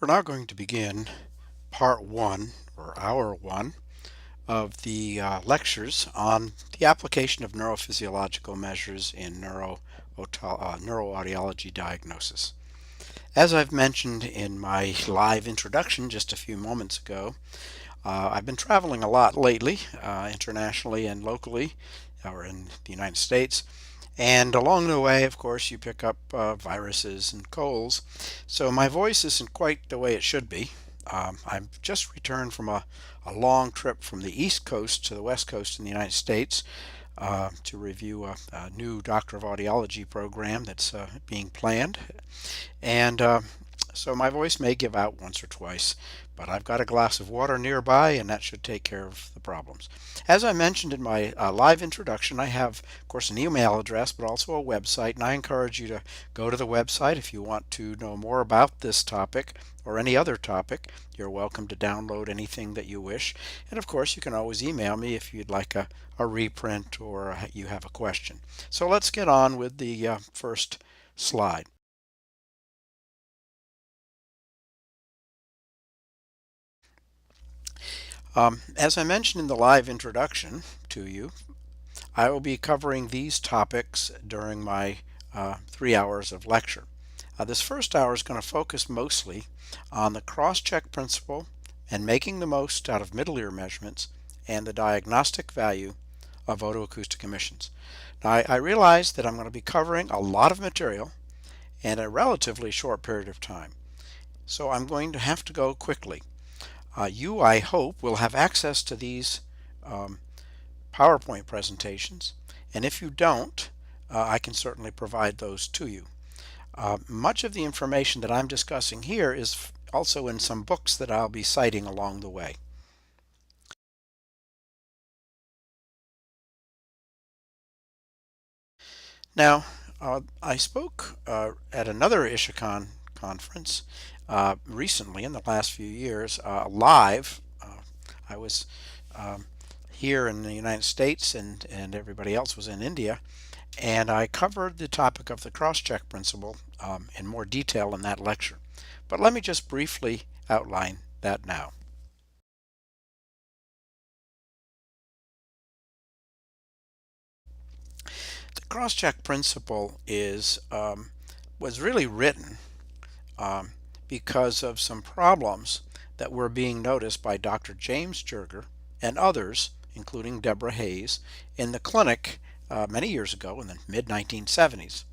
We're now going to begin part one, or hour one, of the lectures on the application of neurophysiological measures in neuroaudiology diagnosis. As I've mentioned in my live introduction just a few moments ago, I've been traveling a lot lately, internationally and locally, or in the United States. And along the way, of course, you pick up viruses and colds. So my voice isn't quite the way it should be. I've just returned from a long trip from the East Coast to the West Coast in the United States to review a new Doctor of Audiology program that's being planned. And so my voice may give out once or twice, but I've got a glass of water nearby and that should take care of the problems. As I mentioned in my live introduction, I have, of course, an email address, but also a website, and I encourage you to go to the website if you want to know more about this topic or any other topic. You're welcome to download anything that you wish. And of course, you can always email me if you'd like a reprint or you have a question. So let's get on with the first slide. As I mentioned in the live introduction to you, I will be covering these topics during my 3 hours of lecture. This first hour is going to focus mostly on the cross-check principle and making the most out of middle ear measurements and the diagnostic value of otoacoustic emissions. Now, I realize that I'm going to be covering a lot of material in a relatively short period of time, so I'm going to have to go quickly. You, I hope, will have access to these um, PowerPoint presentations, and if you don't, I can certainly provide those to you. Much of the information that I'm discussing here is also in some books that I'll be citing along the way. Now, I spoke at another Ishicon conference recently in the last few years, live. I was um, here in the United States and everybody else was in India, and I covered the topic of the cross-check principle in more detail in that lecture. But let me just briefly outline that now. The cross-check principle was really written um, because of some problems that were being noticed by Dr. James Jerger and others, including Deborah Hayes, in the clinic many years ago in the mid-1970s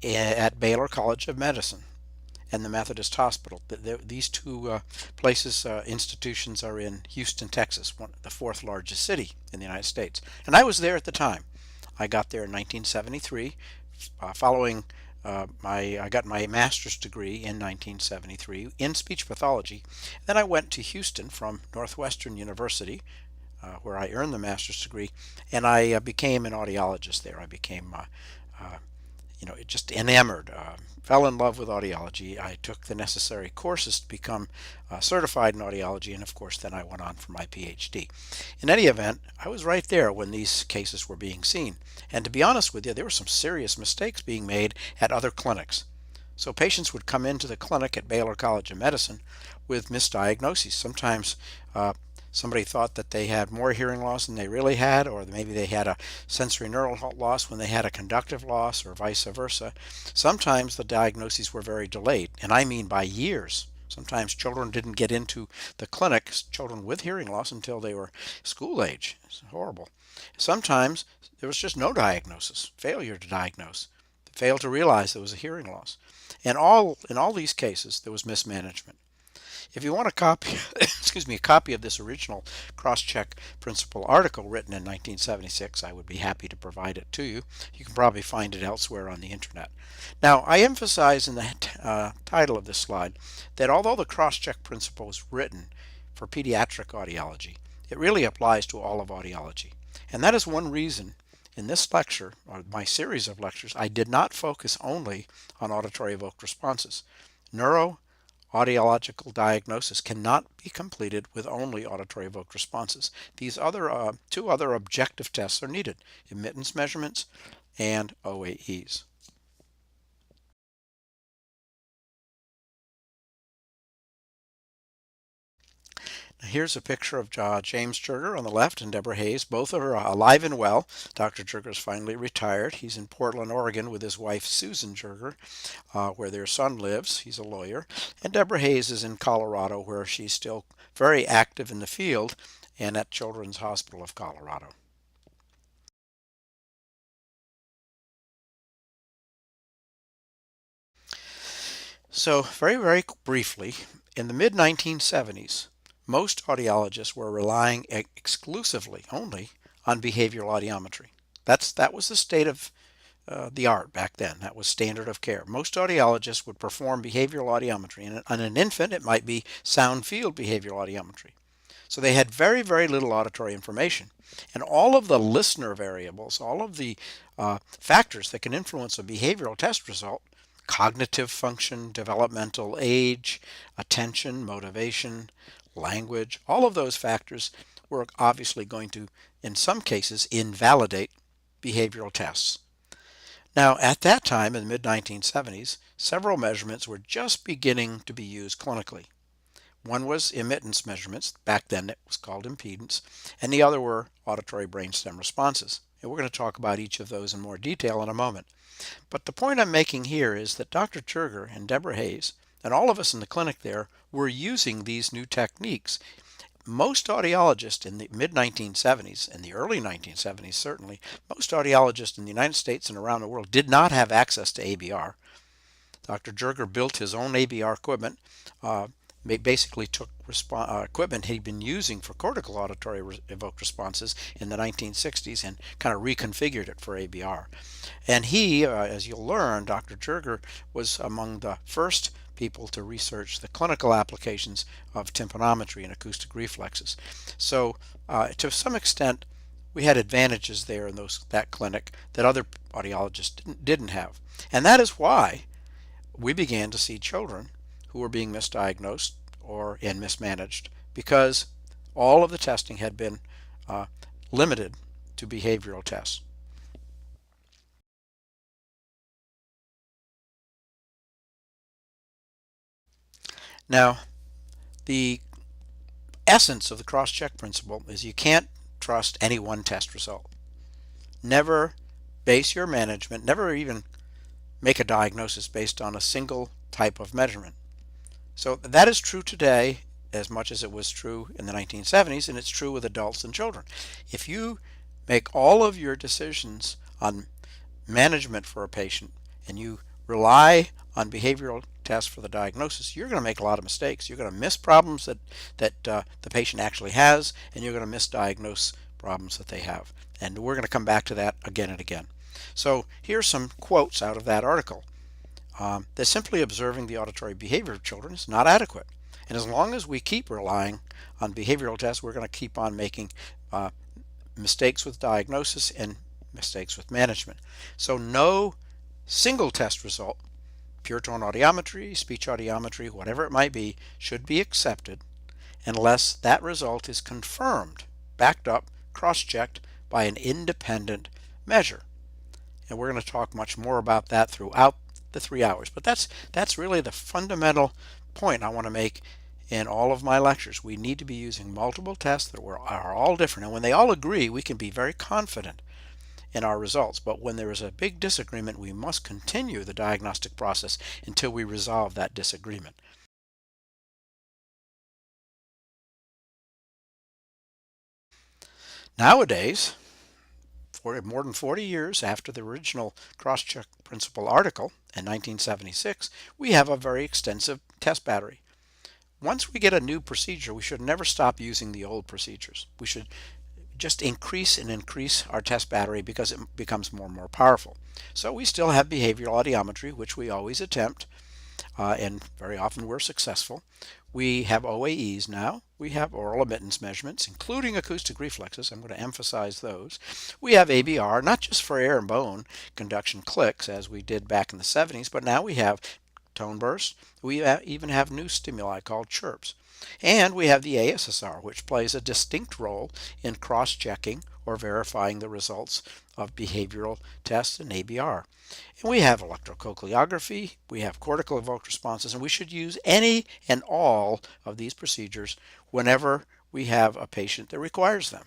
at Baylor College of Medicine and the Methodist Hospital. These two institutions are in Houston, Texas, the fourth largest city in the United States. And I was there at the time. I got there in 1973, following I got my master's degree in 1973 in speech pathology. Then I went to Houston from Northwestern University, where I earned the master's degree, and I became an audiologist there. I became just enamored, fell in love with audiology. I took the necessary courses to become certified in audiology, and of course, then I went on for my PhD. In any event, I was right there when these cases were being seen. And to be honest with you, there were some serious mistakes being made at other clinics. So patients would come into the clinic at Baylor College of Medicine with misdiagnoses. Sometimes somebody thought that they had more hearing loss than they really had, or maybe they had a sensory neural loss when they had a conductive loss, or vice versa. Sometimes the diagnoses were very delayed, and I mean by years. Sometimes children didn't get into the clinic, children with hearing loss, until they were school age. It's horrible. Sometimes there was just no diagnosis, failure to diagnose, failed to realize there was a hearing loss. And in all these cases, there was mismanagement. If you want a copy, excuse me, a copy of this original cross-check principle article written in 1976, I would be happy to provide it to you. You can probably find it elsewhere on the internet. Now, I emphasize in the title of this slide that although the cross-check principle is written for pediatric audiology, it really applies to all of audiology. And that is one reason in this lecture, or my series of lectures, I did not focus only on auditory evoked responses. Audiological diagnosis cannot be completed with only auditory evoked responses. These two other objective tests are needed: immittance measurements and OAEs. Here's a picture of James Jerger on the left and Deborah Hayes. Both are alive and well. Dr. Jerger's finally retired. He's in Portland, Oregon with his wife Susan Jerger, where their son lives. He's a lawyer. And Deborah Hayes is in Colorado, where she's still very active in the field and at Children's Hospital of Colorado. So, very briefly, in the mid 1970s, most audiologists were relying exclusively only on behavioral audiometry. That was the state of the art back then. That was standard of care. Most audiologists would perform behavioral audiometry. And on an infant, it might be sound field behavioral audiometry. So they had very little auditory information. And all of the listener variables, all of the factors that can influence a behavioral test result, cognitive function, developmental age, attention, motivation, language, all of those factors were obviously going to, in some cases, invalidate behavioral tests. Now, at that time, in the mid 1970s, several measurements were just beginning to be used clinically. One was immittance measurements, back then it was called impedance, and the other were auditory brainstem responses. And we're going to talk about each of those in more detail in a moment. But the point I'm making here is that Dr. Jerger and Deborah Hayes, and all of us in the clinic there, were using these new techniques. Most audiologists in the mid 1970s, and the early 1970s certainly, most audiologists in the United States and around the world did not have access to ABR. Dr. Jerger built his own ABR equipment, basically took equipment he'd been using for cortical auditory evoked responses in the 1960s and kind of reconfigured it for ABR. And he, as you'll learn, Dr. Jerger was among the first people to research the clinical applications of tympanometry and acoustic reflexes. So to some extent, we had advantages there in that clinic that other audiologists didn't have. And that is why we began to see children who were being misdiagnosed and mismanaged because all of the testing had been limited to behavioral tests. Now, the essence of the cross-check principle is you can't trust any one test result. Never base your management, never even make a diagnosis based on a single type of measurement. So that is true today as much as it was true in the 1970s, and it's true with adults and children. If you make all of your decisions on management for a patient and you rely on behavioral tests for the diagnosis, you're going to make a lot of mistakes. You're going to miss problems that the patient actually has, and you're going to misdiagnose problems that they have. And we're going to come back to that again and again. So here's some quotes out of that article. That simply observing the auditory behavior of children is not adequate. And as long as we keep relying on behavioral tests, we're going to keep on making mistakes with diagnosis and mistakes with management. So no single test result, pure tone audiometry, speech audiometry, whatever it might be, should be accepted unless that result is confirmed, backed up, cross-checked by an independent measure. And we're going to talk much more about that throughout the 3 hours. But that's really the fundamental point I want to make in all of my lectures. We need to be using multiple tests that are all different. And when they all agree, we can be very confident in our results. But when there is a big disagreement, we must continue the diagnostic process until we resolve that disagreement. Nowadays, for more than 40 years after the original cross-check principle article in 1976, we have a very extensive test battery. Once we get a new procedure, we should never stop using the old procedures. We should just increase our test battery because it becomes more and more powerful. So we still have behavioral audiometry, which we always attempt, and very often we're successful. We have OAEs now. We have oral immittance measurements, including acoustic reflexes. I'm going to emphasize those. We have ABR, not just for air and bone conduction clicks, as we did back in the 70s, but now we have tone bursts. We even have new stimuli called chirps. And we have the ASSR, which plays a distinct role in cross-checking or verifying the results of behavioral tests and ABR. And we have electrocochleography, we have cortical evoked responses, and we should use any and all of these procedures whenever we have a patient that requires them.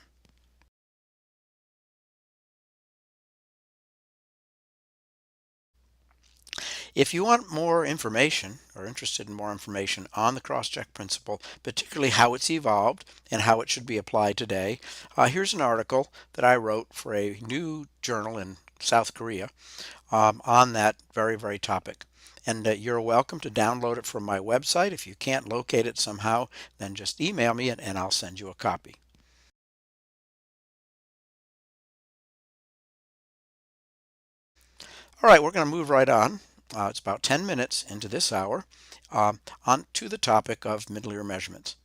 If you want more information or interested in more information on the cross-check principle, particularly how it's evolved and how it should be applied today, here's an article that I wrote for a new journal in South Korea on that very topic. And you're welcome to download it from my website. If you can't locate it somehow, then just email me and I'll send you a copy. All right, we're going to move right on. It's about 10 minutes into this hour on to the topic of middle ear measurements.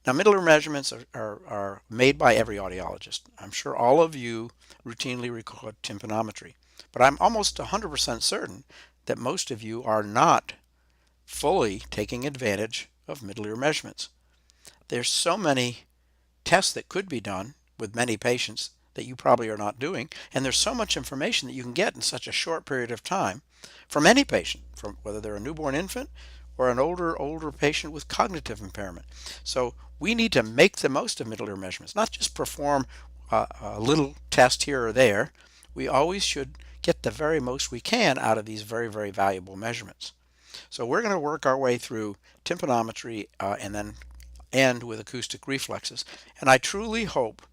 Now, middle ear measurements are made by every audiologist. I'm sure all of you routinely record tympanometry, but I'm almost 100% certain that most of you are not fully taking advantage of middle ear measurements. There's so many tests that could be done with many patients that you probably are not doing, and there's so much information that you can get in such a short period of time from any patient, from whether they're a newborn infant or an older patient with cognitive impairment. So we need to make the most of middle ear measurements, not just perform a little test here or there. We always should get the very most we can out of these very valuable measurements. So we're going to work our way through tympanometry and then end with acoustic reflexes. And I truly hope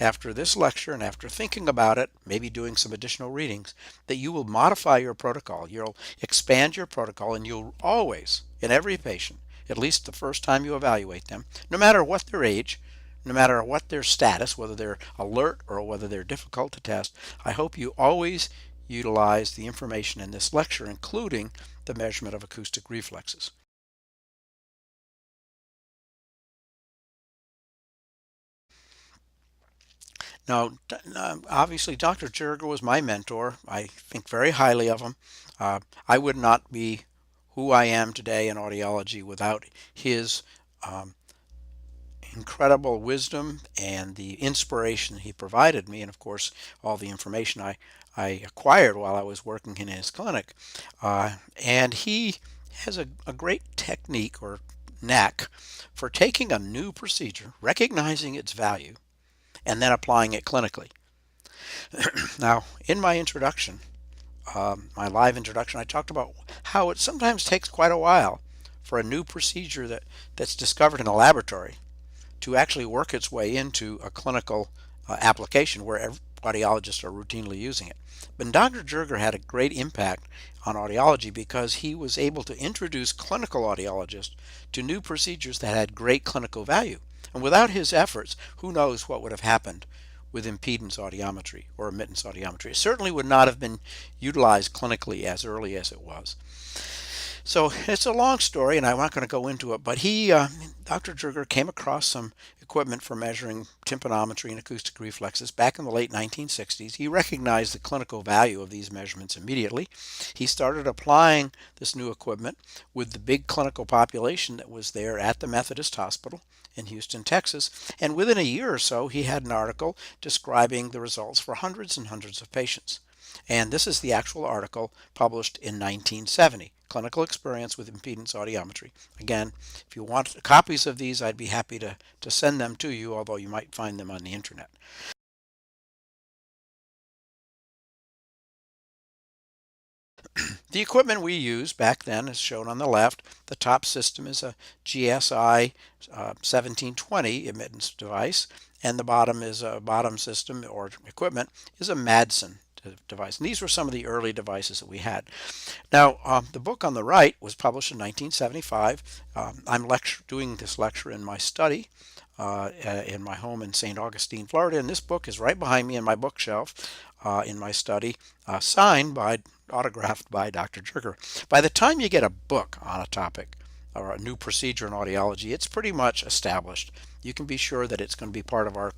after this lecture and after thinking about it, maybe doing some additional readings, that you will modify your protocol. You'll expand your protocol, and you'll always, in every patient, at least the first time you evaluate them, no matter what their age, no matter what their status, whether they're alert or whether they're difficult to test, I hope you always utilize the information in this lecture, including the measurement of acoustic reflexes. Now, obviously, Dr. Jerger was my mentor. I think very highly of him. I would not be who I am today in audiology without his um, incredible wisdom and the inspiration he provided me, and of course, all the information I acquired while I was working in his clinic. And he has a great technique or knack for taking a new procedure, recognizing its value, and then applying it clinically. Now, in my introduction, my live introduction, I talked about how it sometimes takes quite a while for a new procedure that's discovered in a laboratory to actually work its way into a clinical application where audiologists are routinely using it. But Dr. Jerger had a great impact on audiology because he was able to introduce clinical audiologists to new procedures that had great clinical value. And without his efforts, who knows what would have happened with impedance audiometry or immittance audiometry. It certainly would not have been utilized clinically as early as it was. So it's a long story, and I'm not going to go into it, but Dr. Jerger came across some equipment for measuring tympanometry and acoustic reflexes back in the late 1960s. He recognized the clinical value of these measurements immediately. He started applying this new equipment with the big clinical population that was there at the Methodist Hospital in Houston, Texas, and within a year or so, he had an article describing the results for hundreds and hundreds of patients. And this is the actual article published in 1970, Clinical Experience with Impedance Audiometry. Again, if you want copies of these, I'd be happy to send them to you, although you might find them on the internet. The equipment we use back then is shown on the left. The top system is a GSI 1720 immittance device, and the bottom is a bottom system or equipment is a Madsen device. And these were some of the early devices that we had. Now, the book on the right was published in 1975. I'm doing this lecture in my study in my home in St. Augustine, Florida, and this book is right behind me in my bookshelf in my study, autographed by Dr. Jerger. By the time you get a book on a topic or a new procedure in audiology, it's pretty much established. You can be sure that it's going to be part of our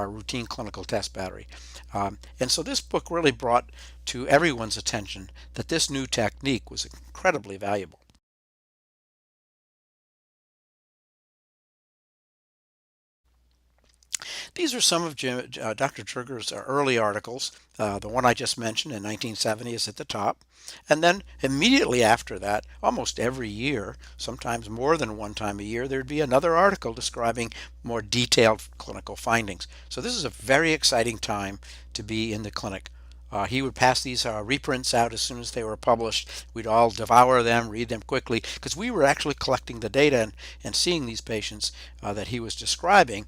routine clinical test battery. And so this book really brought to everyone's attention that this new technique was incredibly valuable. These are some of Dr. Trigger's early articles. The one I just mentioned in 1970 is at the top. And then immediately after that, almost every year, sometimes more than one time a year, there'd be another article describing more detailed clinical findings. So this is a very exciting time to be in the clinic. He would pass these reprints out as soon as they were published. We'd all devour them, read them quickly, because we were actually collecting the data and seeing these patients that he was describing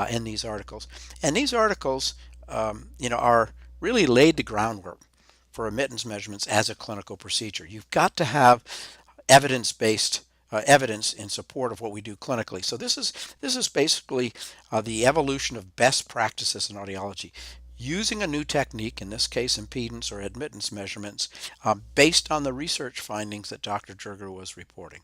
in these articles. And these articles, are really laid the groundwork for admittance measurements as a clinical procedure. You've got to have evidence-based evidence in support of what we do clinically. So this is basically the evolution of best practices in audiology, using a new technique, in this case impedance or admittance measurements, based on the research findings that Dr. Jerger was reporting.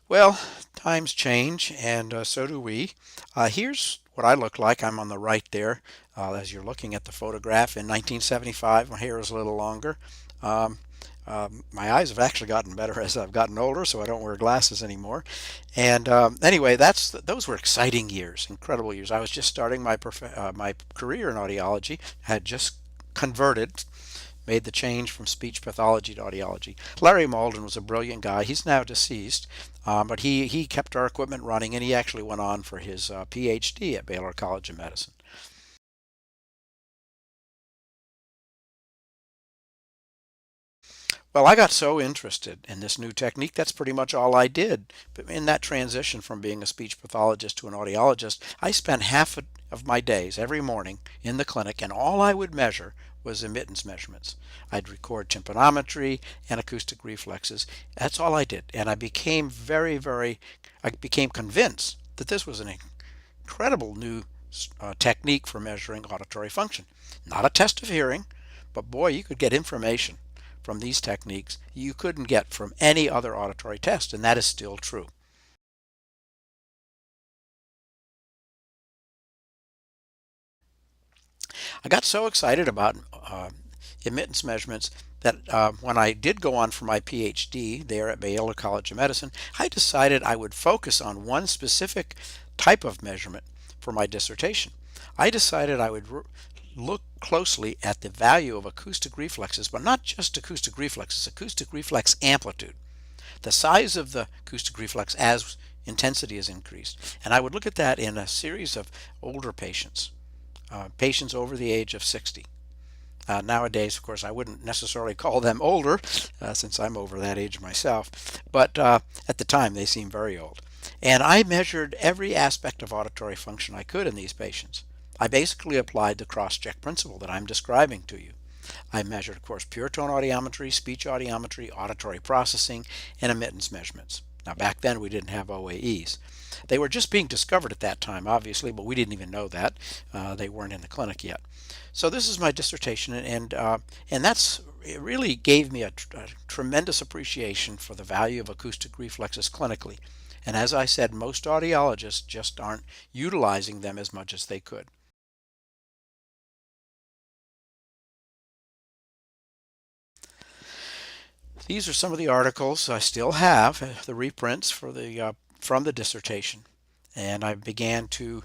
Well, times change, and so do we. Here's what I look like. I'm on the right there, as you're looking at the photograph. In 1975, my hair is a little longer. Um, my eyes have actually gotten better as I've gotten older, so I don't wear glasses anymore. And anyway, those were exciting years, incredible years. I was just starting my career in audiology, had just converted, made the change from speech pathology to audiology. Larry Malden was a brilliant guy. He's now deceased, but he kept our equipment running, and he actually went on for his PhD at Baylor College of Medicine. Well, I got so interested in this new technique, that's pretty much all I did. But in that transition from being a speech pathologist to an audiologist, I spent half of my days every morning in the clinic, and all I would measure was admittance measurements. I'd record tympanometry and acoustic reflexes. That's all I did. And I became I became convinced that this was an incredible new technique for measuring auditory function. Not a test of hearing, but boy, you could get information from these techniques you couldn't get from any other auditory test, and that is still true. I got so excited about admittance measurements that when I did go on for my PhD there at Baylor College of Medicine, I decided I would focus on one specific type of measurement for my dissertation. I decided I would look closely at the value of acoustic reflexes, but not just acoustic reflexes, acoustic reflex amplitude, the size of the acoustic reflex as intensity is increased. And I would look at that in a series of older patients, patients over the age of 60. Nowadays, of course, I wouldn't necessarily call them older, since I'm over that age myself, but at the time they seemed very old. And I measured every aspect of auditory function I could in these patients. I basically applied the cross-check principle that I'm describing to you. I measured, of course, pure tone audiometry, speech audiometry, auditory processing, and admittance measurements. Now, back then we didn't have OAEs. They were just being discovered at that time, obviously, but we didn't even know that. They weren't in the clinic yet. So this is my dissertation, and that's it really gave me a tremendous appreciation for the value of acoustic reflexes clinically. And as I said, most audiologists just aren't utilizing them as much as they could. These are some of the articles I still have, the reprints for the from the dissertation, and I began to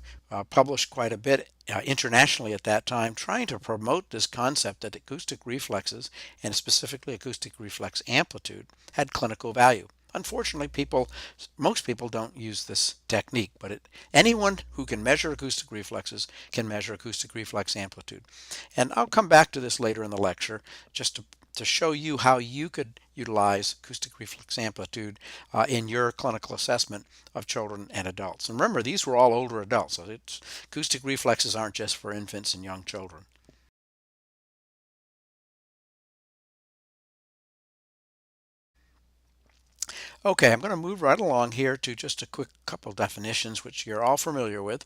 publish quite a bit internationally at that time, trying to promote this concept that acoustic reflexes, and specifically acoustic reflex amplitude, had clinical value. Unfortunately, most people don't use this technique, but anyone who can measure acoustic reflexes can measure acoustic reflex amplitude. And I'll come back to this later in the lecture, just to show you how you could utilize acoustic reflex amplitude in your clinical assessment of children and adults. And remember, these were all older adults, so acoustic reflexes aren't just for infants and young children. Okay, I'm going to move right along here to just a quick couple definitions, which you're all familiar with.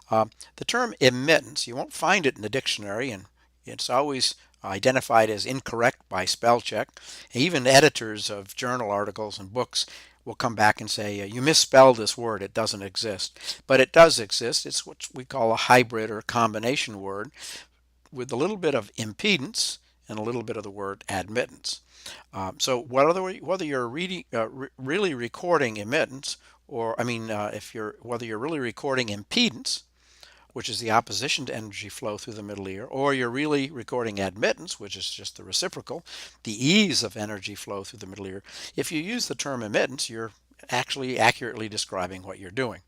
The term immittance, you won't find it in the dictionary, and it's always identified as incorrect by spell check. Even editors of journal articles and books will come back and say, you misspelled this word, it doesn't exist. But it does exist. It's what we call a hybrid or combination word with a little bit of impedance and a little bit of the word admittance. So whether you're really recording immittance, or if whether you're really recording impedance, which is the opposition to energy flow through the middle ear, or you're really recording admittance, which is just the reciprocal, the ease of energy flow through the middle ear. If you use the term immittance, you're actually accurately describing what you're doing.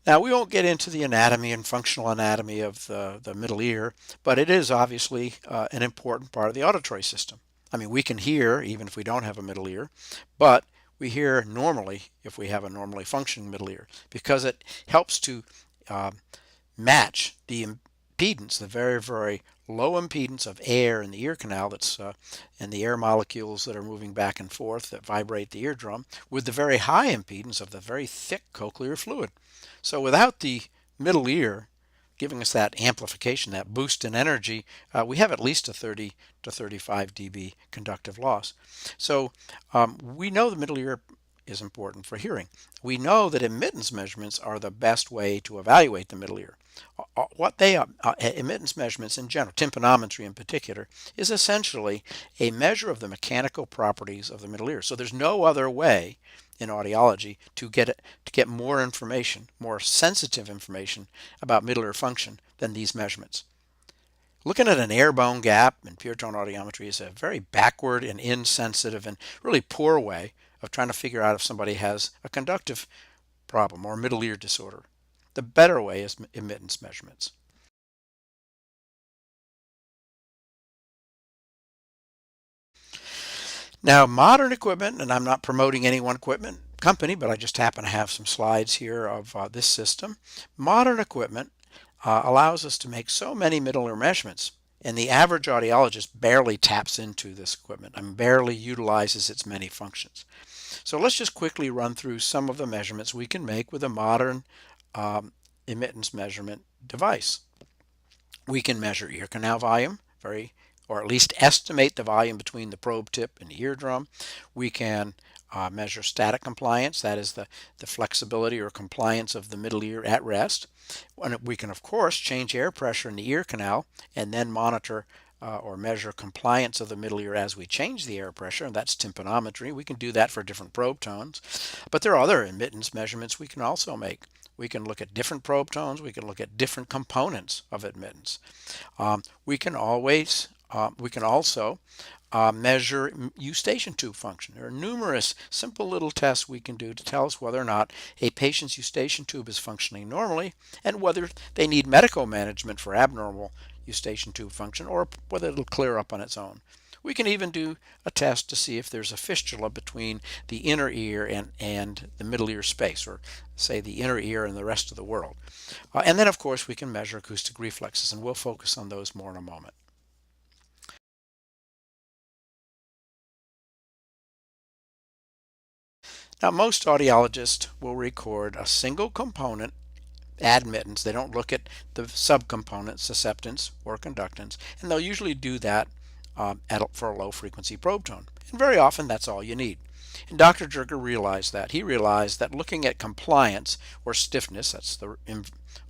Now, we won't get into the anatomy and functional anatomy of the middle ear, but it is obviously an important part of the auditory system. I mean, we can hear even if we don't have a middle ear, but we hear normally if we have a normally functioning middle ear because it helps to uh, match the impedance, the very, very low impedance of air in the ear canal and the air molecules that are moving back and forth that vibrate the eardrum with the very high impedance of the very thick cochlear fluid. So without the middle ear giving us that amplification, that boost in energy, we have at least a 30 to 35 dB conductive loss. So we know the middle ear is important for hearing. We know that immittance measurements are the best way to evaluate the middle ear. Immittance measurements in general, tympanometry in particular, is essentially a measure of the mechanical properties of the middle ear. So there's no other way in audiology to get more information, more sensitive information about middle ear function than these measurements. Looking at an air bone gap in pure tone audiometry is a very backward and insensitive and really poor way of trying to figure out if somebody has a conductive problem or middle ear disorder. The better way is immittance measurements. Now, modern equipment, and I'm not promoting any one equipment company, but I just happen to have some slides here of this system. Modern equipment allows us to make so many middle ear measurements, and the average audiologist barely taps into this equipment and barely utilizes its many functions. So let's just quickly run through some of the measurements we can make with a modern immittance measurement device. We can measure ear canal volume, or at least estimate the volume between the probe tip and the eardrum. We can measure static compliance, that is the flexibility or compliance of the middle ear at rest. And we can, of course, change air pressure in the ear canal and then monitor or measure compliance of the middle ear as we change the air pressure, and that's tympanometry. We can do that for different probe tones. But there are other immittance measurements we can also make. We can look at different probe tones. We can look at different components of admittance. We can also measure eustachian tube function. There are numerous simple little tests we can do to tell us whether or not a patient's eustachian tube is functioning normally and whether they need medical management for abnormal eustachian tube function or whether it'll clear up on its own. We can even do a test to see if there's a fistula between the inner ear and the middle ear space, or say the inner ear and the rest of the world. And then, of course, we can measure acoustic reflexes, and we'll focus on those more in a moment. Now, most audiologists will record a single component admittance. They don't look at the subcomponents, susceptance or conductance, and they'll usually do that for a low frequency probe tone. And very often that's all you need. And Dr. Jerger realized that. He realized that looking at compliance or stiffness, that's the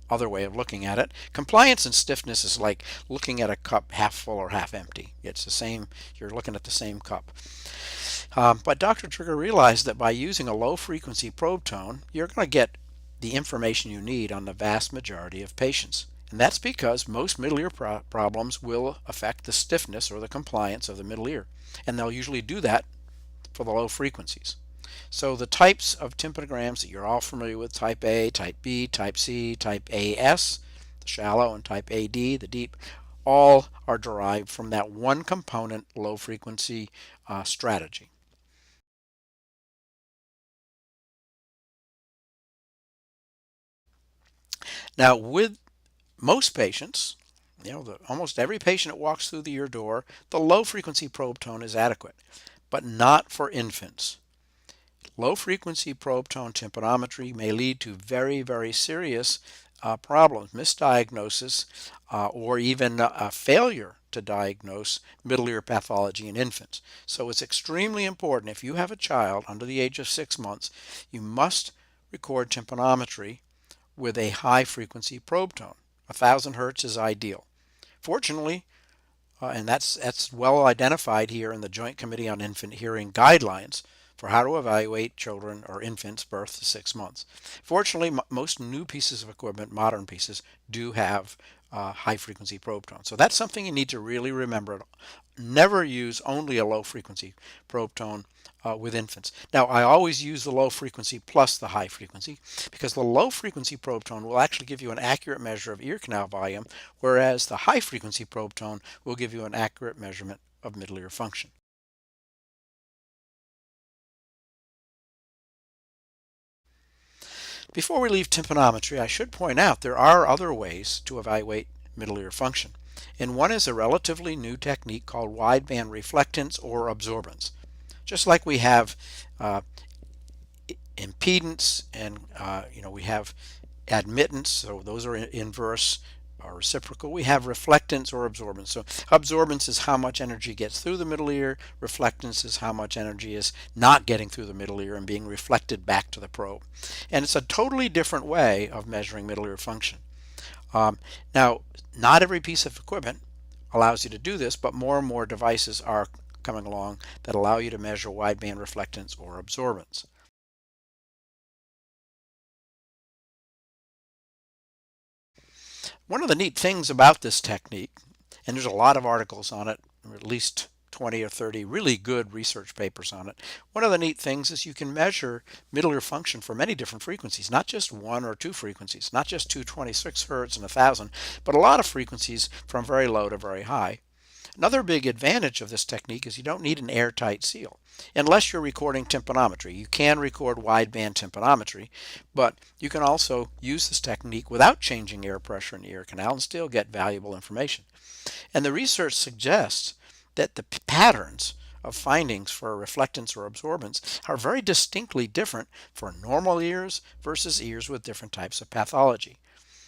other way of looking at it. Compliance and stiffness is like looking at a cup half full or half empty. It's the same, you're looking at the same cup. But Dr. Jerger realized that by using a low frequency probe tone, you're going to get the information you need on the vast majority of patients. And that's because most middle ear problems will affect the stiffness or the compliance of the middle ear. And they'll usually do that for the low frequencies. So the types of tympanograms that you're all familiar with, type A, type B, type C, type AS, the shallow, and type AD, the deep, all are derived from that one component low frequency strategy. Now, with most patients, almost every patient that walks through the ear door, the low frequency probe tone is adequate, but not for infants. Low frequency probe tone tympanometry may lead to very, very serious problems, misdiagnosis, or even a failure to diagnose middle ear pathology in infants. So it's extremely important if you have a child under the age of 6 months, you must record tympanometry with a high frequency probe tone. 1,000 hertz is ideal. Fortunately, and that's well identified here in the Joint Committee on Infant Hearing guidelines for how to evaluate children or infants birth to 6 months. Fortunately, most new pieces of equipment, modern pieces, do have high frequency probe tone. So that's something you need to really remember. Never use only a low frequency probe tone with infants. Now, I always use the low frequency plus the high frequency because the low frequency probe tone will actually give you an accurate measure of ear canal volume, whereas the high frequency probe tone will give you an accurate measurement of middle ear function. Before we leave tympanometry, I should point out there are other ways to evaluate middle ear function. And one is a relatively new technique called wideband reflectance or absorbance. Just like we have uh, impedance and we have admittance, so those are inverse or reciprocal. We have reflectance or absorbance. So absorbance is how much energy gets through the middle ear. Reflectance is how much energy is not getting through the middle ear and being reflected back to the probe. And it's a totally different way of measuring middle ear function. Now, not every piece of equipment allows you to do this, but more and more devices are coming along that allow you to measure wideband reflectance or absorbance. One of the neat things about this technique, and there's a lot of articles on it, or at least 20 or 30 really good research papers on it. One of the neat things is you can measure middle ear function for many different frequencies, not just one or two frequencies, not just 226 hertz and 1,000, but a lot of frequencies from very low to very high. Another big advantage of this technique is you don't need an airtight seal. Unless you're recording tympanometry. You can record wideband tympanometry, but you can also use this technique without changing air pressure in the ear canal and still get valuable information. And the research suggests that the patterns of findings for reflectance or absorbance are very distinctly different for normal ears versus ears with different types of pathology.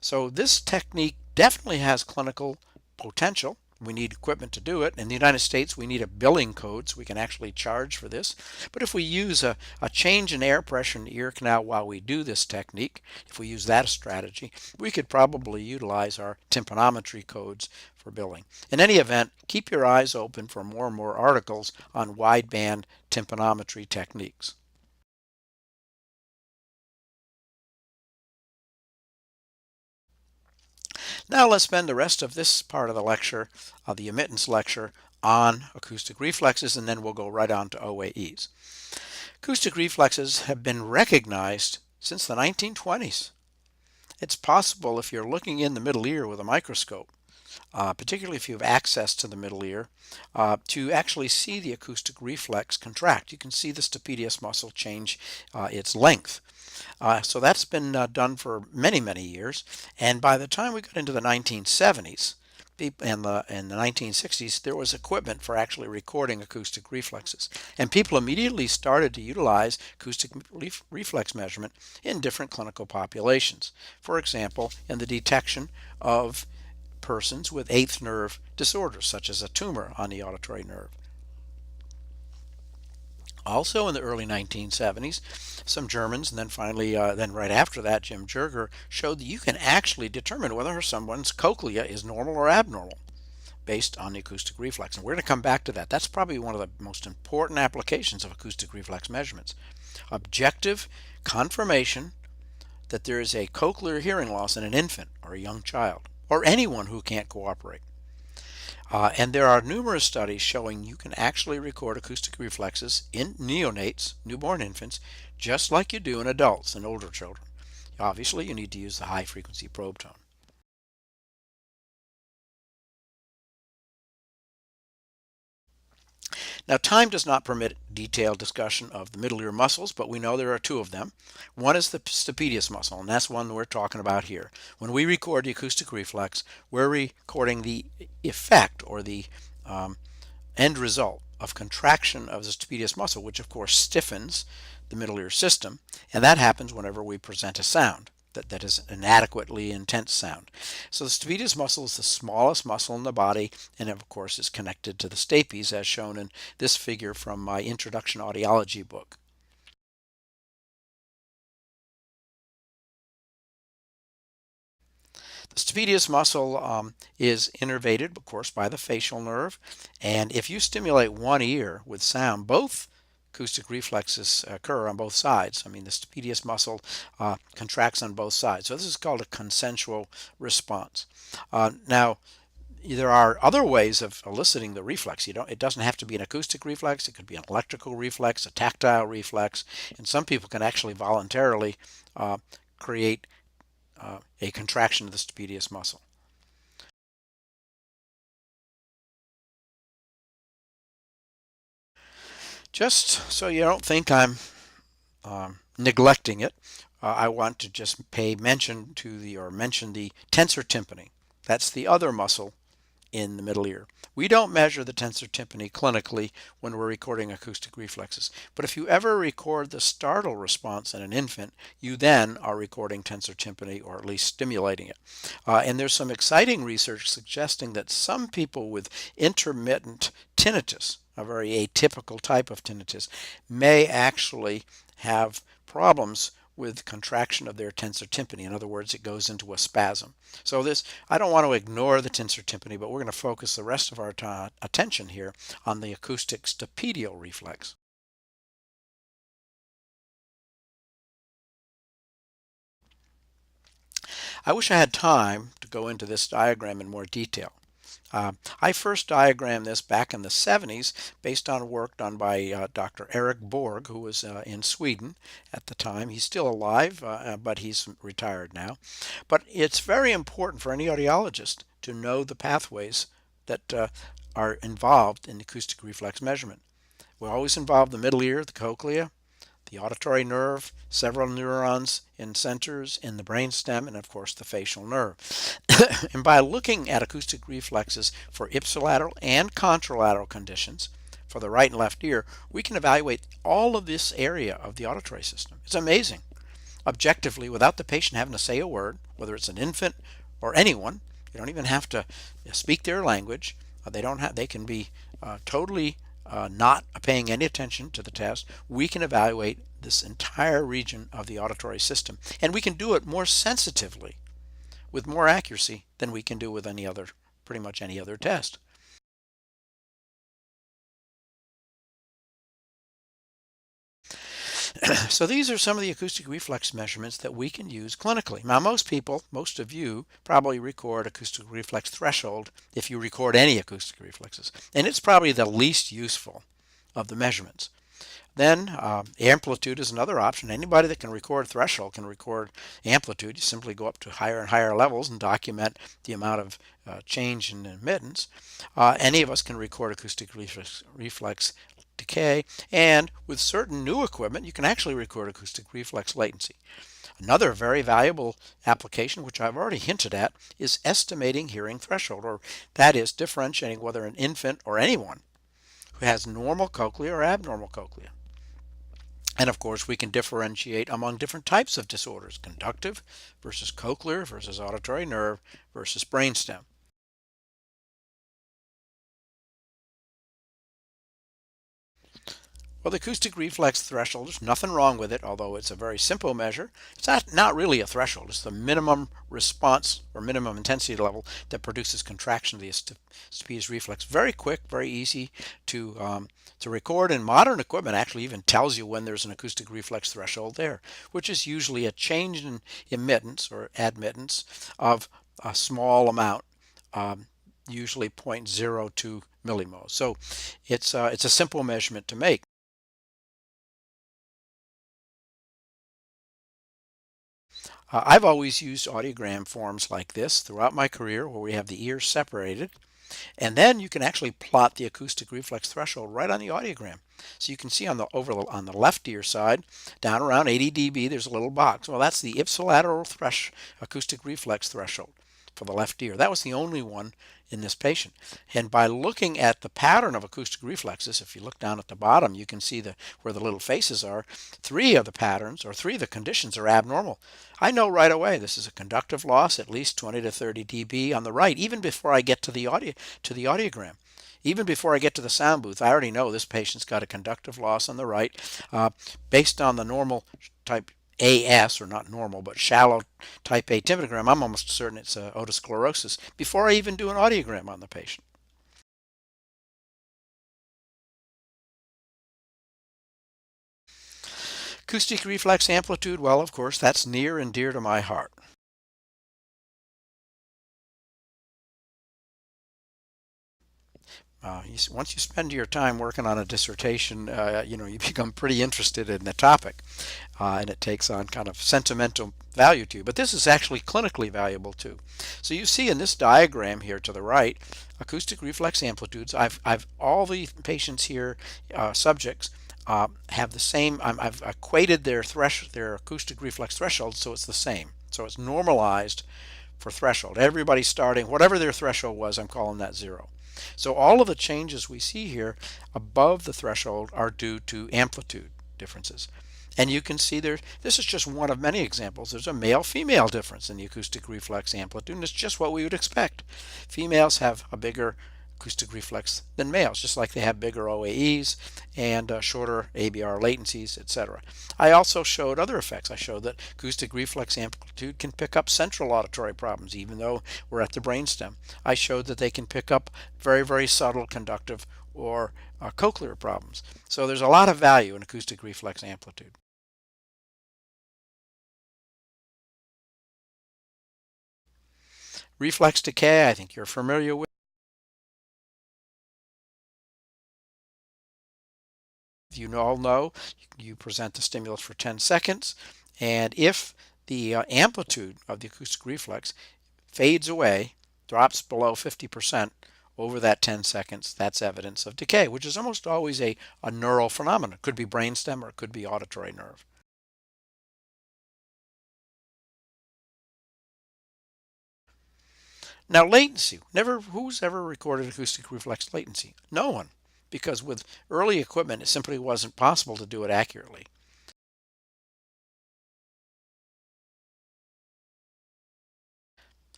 So this technique definitely has clinical potential. We need equipment to do it. In the United States, we need a billing code so we can actually charge for this. But if we use a change in air pressure in the ear canal while we do this technique, if we use that strategy, we could probably utilize our tympanometry codes for billing. In any event, keep your eyes open for more and more articles on wideband tympanometry techniques. Now let's spend the rest of this part of the lecture, the immittance lecture, on acoustic reflexes, and then we'll go right on to OAEs. Acoustic reflexes have been recognized since the 1920s. It's possible if you're looking in the middle ear with a microscope, particularly if you have access to the middle ear, to actually see the acoustic reflex contract. You can see the stapedius muscle change its length. So that's been done for many, many years. And by the time we got into the 1970s and the 1960s, there was equipment for actually recording acoustic reflexes. And people immediately started to utilize acoustic reflex measurement in different clinical populations. For example, in the detection of persons with eighth nerve disorders, such as a tumor on the auditory nerve. Also in the early 1970s, some Germans, and then finally, then right after that, Jim Jerger, showed that you can actually determine whether someone's cochlea is normal or abnormal based on the acoustic reflex. And we're going to come back to that. That's probably one of the most important applications of acoustic reflex measurements. Objective confirmation that there is a cochlear hearing loss in an infant or a young child or anyone who can't cooperate. And there are numerous studies showing you can actually record acoustic reflexes in neonates, newborn infants, just like you do in adults and older children. Obviously, you need to use the high frequency probe tone. Now, time does not permit detailed discussion of the middle ear muscles, but we know there are two of them. One is the stapedius muscle, and that's one we're talking about here. When we record the acoustic reflex, we're recording the effect or the end result of contraction of the stapedius muscle, which of course stiffens the middle ear system, and that happens whenever we present a sound that is an adequately intense sound. So the stapedius muscle is the smallest muscle in the body, and of course is connected to the stapes as shown in this figure from my Introduction Audiology book. The stapedius muscle is innervated, of course, by the facial nerve. And if you stimulate one ear with sound, both acoustic reflexes occur on both sides. I mean, the stapedius muscle contracts on both sides. So this is called a consensual response. Now, there are other ways of eliciting the reflex. It doesn't have to be an acoustic reflex. It could be an electrical reflex, a tactile reflex, and some people can actually voluntarily create a contraction of the stapedius muscle. Just so you don't think I'm neglecting it, I want to just mention the tensor tympani. That's the other muscle in the middle ear. We don't measure the tensor tympani clinically when we're recording acoustic reflexes. But if you ever record the startle response in an infant, you then are recording tensor tympani, or at least stimulating it. And there's some exciting research suggesting that some people with intermittent tinnitus, a very atypical type of tinnitus, may actually have problems with contraction of their tensor tympani. In other words, it goes into a spasm. So I don't want to ignore the tensor tympani, but we're going to focus the rest of our attention here on the acoustic stapedial reflex. I wish I had time to go into this diagram in more detail. I first diagrammed this back in the 70s based on work done by Dr. Eric Borg, who was in Sweden at the time. He's still alive, but he's retired now. But it's very important for any audiologist to know the pathways that are involved in acoustic reflex measurement. We always involve the middle ear, the cochlea, the auditory nerve, several neurons in centers in the brainstem, and of course the facial nerve. And by looking at acoustic reflexes for ipsilateral and contralateral conditions for the right and left ear, we can evaluate all of this area of the auditory system. It's amazing. Objectively, without the patient having to say a word, whether it's an infant or anyone, you don't even have to speak their language. They can be totally not paying any attention to the test. We can evaluate this entire region of the auditory system, and we can do it more sensitively with more accuracy than we can do with pretty much any other test. So these are some of the acoustic reflex measurements that we can use clinically. Now most of you probably record acoustic reflex threshold if you record any acoustic reflexes, and it's probably the least useful of the measurements. Then amplitude is another option. Anybody that can record threshold can record amplitude. You simply go up to higher and higher levels and document the amount of change in admittance. Any of us can record acoustic reflex decay, and with certain new equipment you can actually record acoustic reflex latency. Another very valuable application, which I've already hinted at, is estimating hearing threshold, or that is differentiating whether an infant or anyone who has normal cochlea or abnormal cochlea. And of course, we can differentiate among different types of disorders: conductive versus cochlear versus auditory nerve versus brainstem. Well, the acoustic reflex threshold, there's nothing wrong with it, although it's a very simple measure. It's not really a threshold. It's the minimum response or minimum intensity level that produces contraction of the stapedius reflex. Very quick, very easy to record, and modern equipment actually even tells you when there's an acoustic reflex threshold there, which is usually a change in immittance or admittance of a small amount, usually 0.02 millimos. So it's a simple measurement to make. I've always used audiogram forms like this throughout my career, where we have the ears separated, and then you can actually plot the acoustic reflex threshold right on the audiogram. So you can see on the left ear side, down around 80 dB, there's a little box. Well, that's the ipsilateral acoustic reflex threshold for the left ear. That was the only one in this patient. And by looking at the pattern of acoustic reflexes, if you look down at the bottom, you can see where the little faces are. Three of the conditions are abnormal. I know right away this is a conductive loss, at least 20 to 30 dB on the right, even before I get to the audiogram. Even before I get to the sound booth, I already know this patient's got a conductive loss on the right, based on the normal type AS, or not normal, but shallow type A tympanogram, I'm almost certain it's otosclerosis before I even do an audiogram on the patient. Acoustic reflex amplitude, well, of course, that's near and dear to my heart. Once you spend your time working on a dissertation, you become pretty interested in the topic, and it takes on kind of sentimental value to you. But this is actually clinically valuable too. So you see in this diagram here to the right, acoustic reflex amplitudes. I've all the patients here, subjects, have the same. I've equated their acoustic reflex threshold, so it's the same. So it's normalized for threshold. Everybody starting, whatever their threshold was, I'm calling that 0. So all of the changes we see here above the threshold are due to amplitude differences. And you can see this is just one of many examples. There's a male-female difference in the acoustic reflex amplitude, and it's just what we would expect. Females have a bigger acoustic reflex than males, just like they have bigger OAEs and shorter ABR latencies, etc. I also showed other effects. I showed that acoustic reflex amplitude can pick up central auditory problems, even though we're at the brainstem. I showed that they can pick up very, very subtle conductive or cochlear problems. So there's a lot of value in acoustic reflex amplitude. Reflex decay, I think you're familiar with. You all know you present the stimulus for 10 seconds, and if the amplitude of the acoustic reflex fades away, drops below 50% over that 10 seconds, that's evidence of decay, which is almost always a neural phenomenon. It could be brainstem or it could be auditory nerve. Now, latency. Who's ever recorded acoustic reflex latency? No one, because with early equipment, it simply wasn't possible to do it accurately.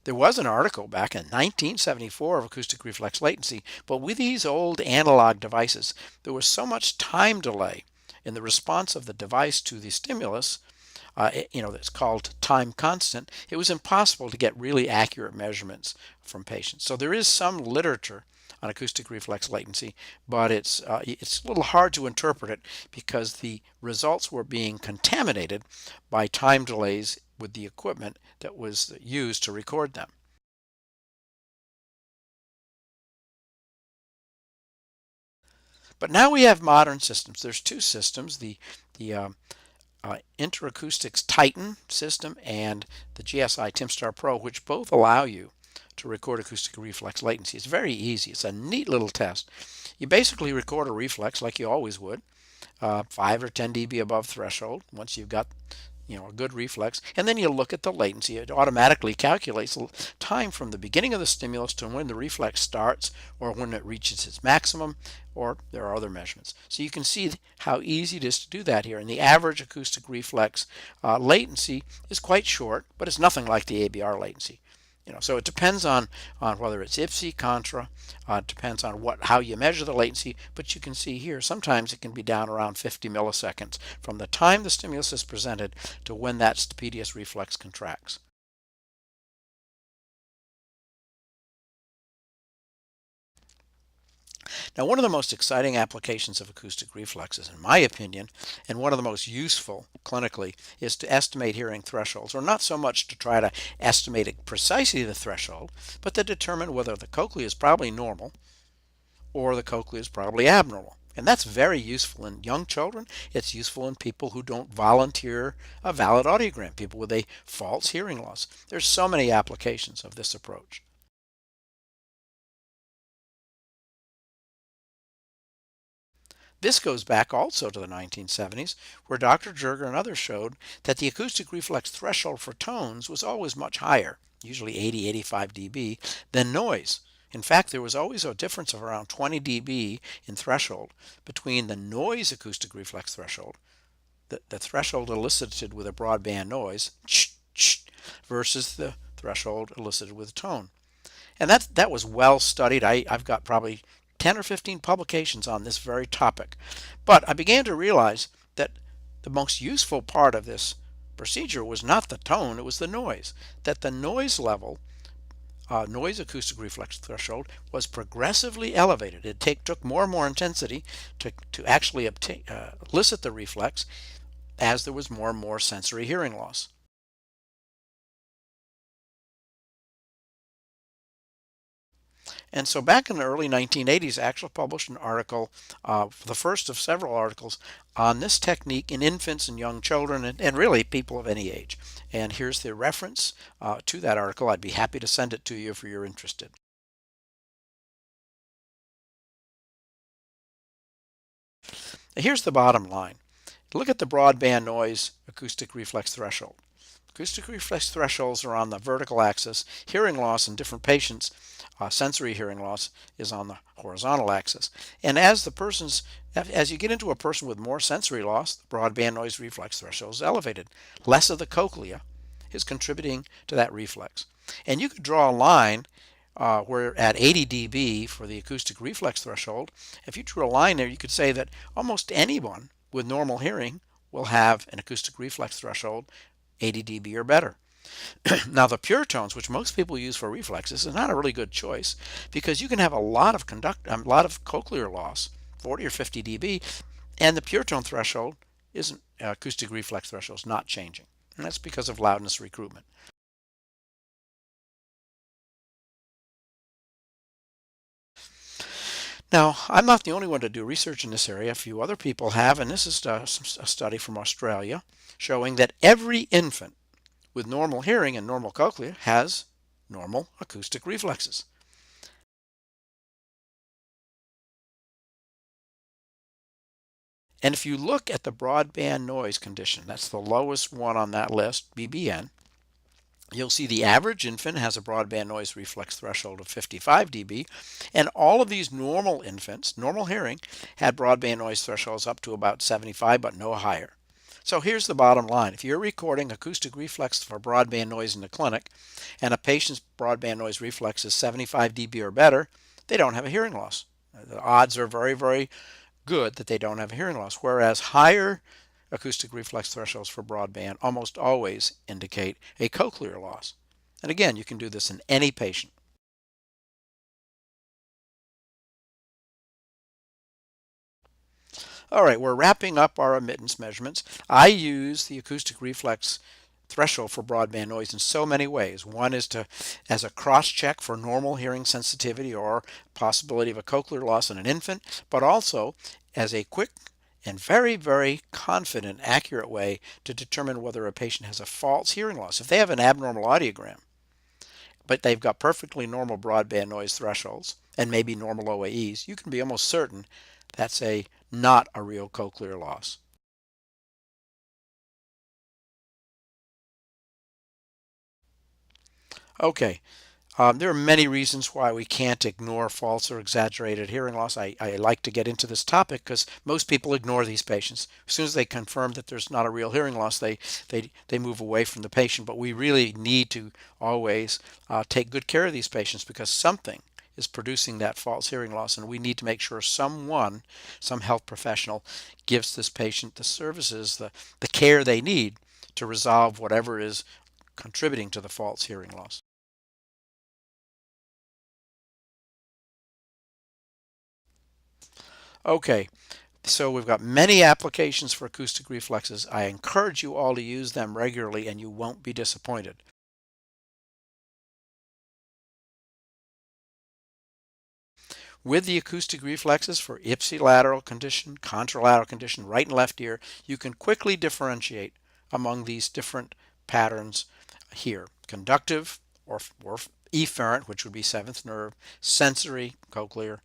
There was an article back in 1974 of acoustic reflex latency, but with these old analog devices, there was so much time delay in the response of the device to the stimulus, that's called time constant. It was impossible to get really accurate measurements from patients. So there is some literature on acoustic reflex latency, but it's a little hard to interpret it because the results were being contaminated by time delays with the equipment that was used to record them. But now we have modern systems. There's two systems: the Interacoustics Titan system and the GSI TimStar Pro, which both allow you to record acoustic reflex latency. It's very easy. It's a neat little test. You basically record a reflex like you always would, 5 or 10 dB above threshold. Once you've got a good reflex, and then you look at the latency. It automatically calculates the time from the beginning of the stimulus to when the reflex starts or when it reaches its maximum, or there are other measurements. So you can see how easy it is to do that here. And the average acoustic reflex latency is quite short, but it's nothing like the ABR latency. So it depends on whether it's IPSI, contra. It depends on how you measure the latency. But you can see here, sometimes it can be down around 50 milliseconds from the time the stimulus is presented to when that stapedius reflex contracts. Now, one of the most exciting applications of acoustic reflexes, in my opinion, and one of the most useful clinically, is to estimate hearing thresholds, or not so much to try to estimate precisely the threshold, but to determine whether the cochlea is probably normal or the cochlea is probably abnormal. And that's very useful in young children. It's useful in people who don't volunteer a valid audiogram, people with a false hearing loss. There's so many applications of this approach. This goes back also to the 1970s, where Dr. Jerger and others showed that the acoustic reflex threshold for tones was always much higher, usually 80, 85 dB, than noise. In fact, there was always a difference of around 20 dB in threshold between the noise acoustic reflex threshold, the threshold elicited with a broadband noise, versus the threshold elicited with tone. And that was well studied. I've got probably 10 or 15 publications on this very topic. But I began to realize that the most useful part of this procedure was not the tone, it was the noise. That the noise level, noise acoustic reflex threshold, was progressively elevated. It took more and more intensity to actually elicit the reflex as there was more and more sensory hearing loss. And so back in the early 1980s, I actually published an article, the first of several articles, on this technique in infants and young children, and really people of any age. And here's the reference to that article. I'd be happy to send it to you if you're interested. Here's the bottom line. Look at the broadband noise acoustic reflex threshold. Acoustic reflex thresholds are on the vertical axis. Hearing loss in different patients, sensory hearing loss, is on the horizontal axis. And as you get into a person with more sensory loss, the broadband noise reflex threshold is elevated. Less of the cochlea is contributing to that reflex. And you could draw a line where at 80 dB for the acoustic reflex threshold, if you drew a line there, you could say that almost anyone with normal hearing will have an acoustic reflex threshold 80 dB or better. Now the pure tones, which most people use for reflexes, is not a really good choice because you can have a lot of cochlear loss, 40 or 50 dB, and the pure tone threshold isn't acoustic reflex threshold is not changing, and that's because of loudness recruitment. Now, I'm not the only one to do research in this area. A few other people have, and this is a study from Australia showing that every infant with normal hearing and normal cochlea has normal acoustic reflexes. And if you look at the broadband noise condition, that's the lowest one on that list, BBN, you'll see the average infant has a broadband noise reflex threshold of 55 dB, and all of these normal infants, normal hearing, had broadband noise thresholds up to about 75, but no higher. So here's the bottom line. If you're recording acoustic reflex for broadband noise in the clinic, and a patient's broadband noise reflex is 75 dB or better, they don't have a hearing loss. The odds are very, very good that they don't have a hearing loss, whereas higher acoustic reflex thresholds for broadband almost always indicate a cochlear loss. And again, you can do this in any patient. All right, we're wrapping up our immittance measurements. I use the acoustic reflex threshold for broadband noise in so many ways. One is as a cross-check for normal hearing sensitivity or possibility of a cochlear loss in an infant, but also as a quick and very, very confident, accurate way to determine whether a patient has a false hearing loss. If they have an abnormal audiogram, but they've got perfectly normal broadband noise thresholds and maybe normal OAEs, you can be almost certain that's not a real cochlear loss. Okay, there are many reasons why we can't ignore false or exaggerated hearing loss. I like to get into this topic because most people ignore these patients. As soon as they confirm that there's not a real hearing loss, they move away from the patient. But we really need to always take good care of these patients because something is producing that false hearing loss, and we need to make sure someone, some health professional, gives this patient the services, the care they need to resolve whatever is contributing to the false hearing loss. Okay, so we've got many applications for acoustic reflexes. I encourage you all to use them regularly and you won't be disappointed. With the acoustic reflexes for ipsilateral condition, contralateral condition, right and left ear, you can quickly differentiate among these different patterns here. Conductive or efferent, which would be seventh nerve, sensory, cochlear,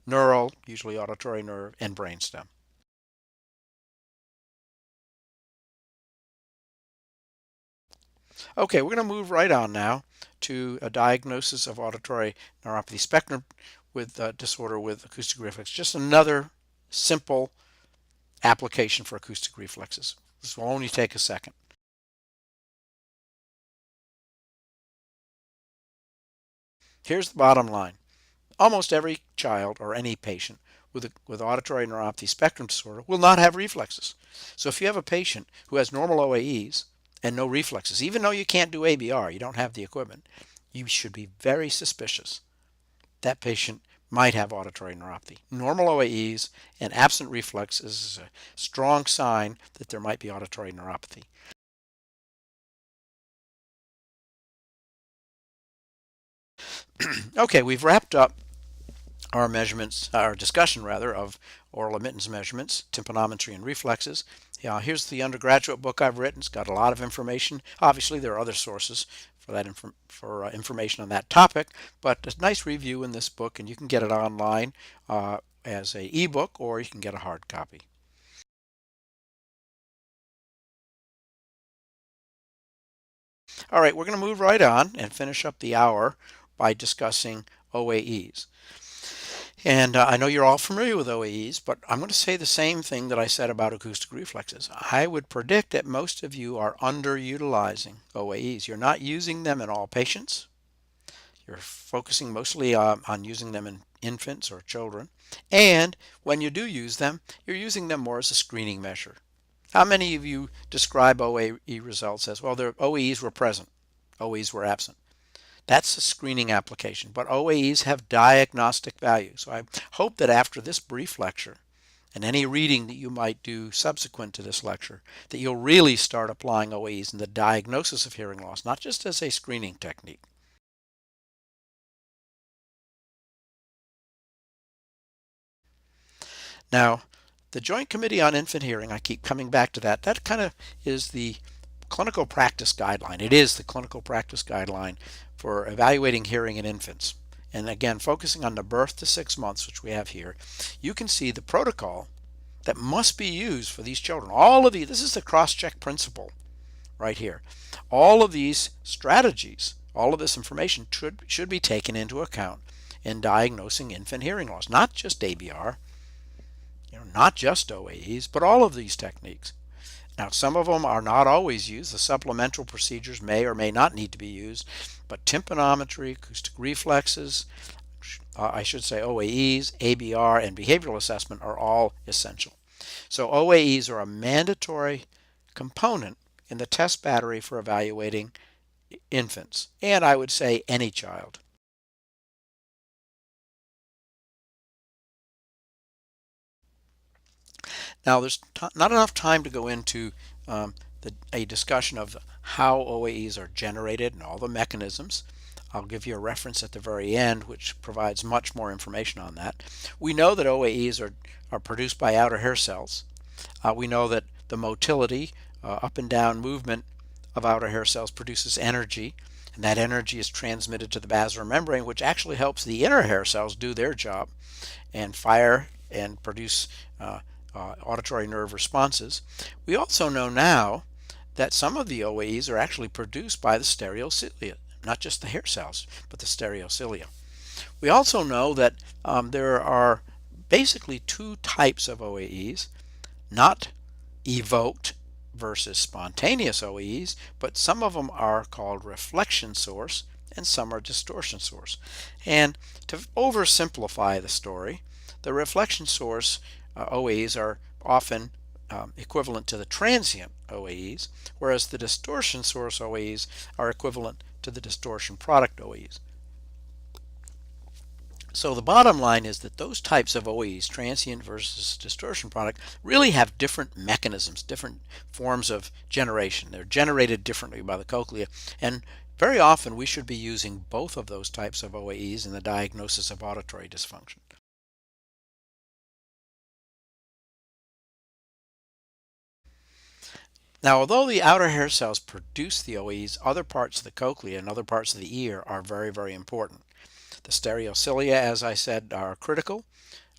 neural, usually auditory nerve, and brainstem. Okay, we're going to move right on now to a diagnosis of auditory neuropathy spectrum with disorder with acoustic reflex. Just another simple application for acoustic reflexes. This will only take a second. Here's the bottom line. Almost every child or any patient with auditory neuropathy spectrum disorder will not have reflexes. So if you have a patient who has normal OAEs and no reflexes. Even though you can't do ABR, you don't have the equipment, you should be very suspicious that patient might have auditory neuropathy. Normal OAEs and absent reflexes is a strong sign that there might be auditory neuropathy. Okay, we've wrapped up our measurements, our discussion rather, of oral emittance measurements, tympanometry, and reflexes. Here's the undergraduate book I've written. It's got a lot of information. Obviously, there are other sources for that information on that topic, but a nice review in this book, and you can get it online as a ebook, or you can get a hard copy. All right, we're going to move right on and finish up the hour by discussing OAEs. And I know you're all familiar with OAEs, but I'm going to say the same thing that I said about acoustic reflexes. I would predict that most of you are underutilizing OAEs. You're not using them in all patients. You're focusing mostly on using them in infants or children. And when you do use them, you're using them more as a screening measure. How many of you describe OAE results as, well, their OAEs were present, OAEs were absent? That's a screening application, but OAEs have diagnostic value. So I hope that after this brief lecture and any reading that you might do subsequent to this lecture, that you'll really start applying OAEs in the diagnosis of hearing loss, not just as a screening technique. Now, the Joint Committee on Infant Hearing, I keep coming back to that. That kind of is the clinical practice guideline. It is the clinical practice guideline for evaluating hearing in infants. And again, focusing on the birth to 6 months, which we have here, you can see the protocol that must be used for these children. All of these, this is the cross-check principle right here. All of these strategies, all of this information should be taken into account in diagnosing infant hearing loss, not just ABR, not just OAEs, but all of these techniques. Now, some of them are not always used. The supplemental procedures may or may not need to be used, but tympanometry, acoustic reflexes, I should say OAEs, ABR, and behavioral assessment are all essential. So OAEs are a mandatory component in the test battery for evaluating infants, and I would say any child. Now, there's not enough time to go into a discussion of how OAEs are generated and all the mechanisms. I'll give you a reference at the very end which provides much more information on that. We know that OAEs are produced by outer hair cells. We know that the motility, up and down movement of outer hair cells produces energy, and that energy is transmitted to the basilar membrane, which actually helps the inner hair cells do their job and fire and produce auditory nerve responses. We also know now that some of the OAEs are actually produced by the stereocilia, not just the hair cells, but the stereocilia. We also know that there are basically two types of OAEs, not evoked versus spontaneous OAEs, but some of them are called reflection source and some are distortion source. And to oversimplify the story, the reflection source OAEs are often equivalent to the transient OAEs, whereas the distortion source OAEs are equivalent to the distortion product OAEs. So the bottom line is that those types of OAEs, transient versus distortion product, really have different mechanisms, different forms of generation. They're generated differently by the cochlea, and very often we should be using both of those types of OAEs in the diagnosis of auditory dysfunction. Now, although the outer hair cells produce the OAEs, other parts of the cochlea and other parts of the ear are very, very important. The stereocilia, as I said, are critical.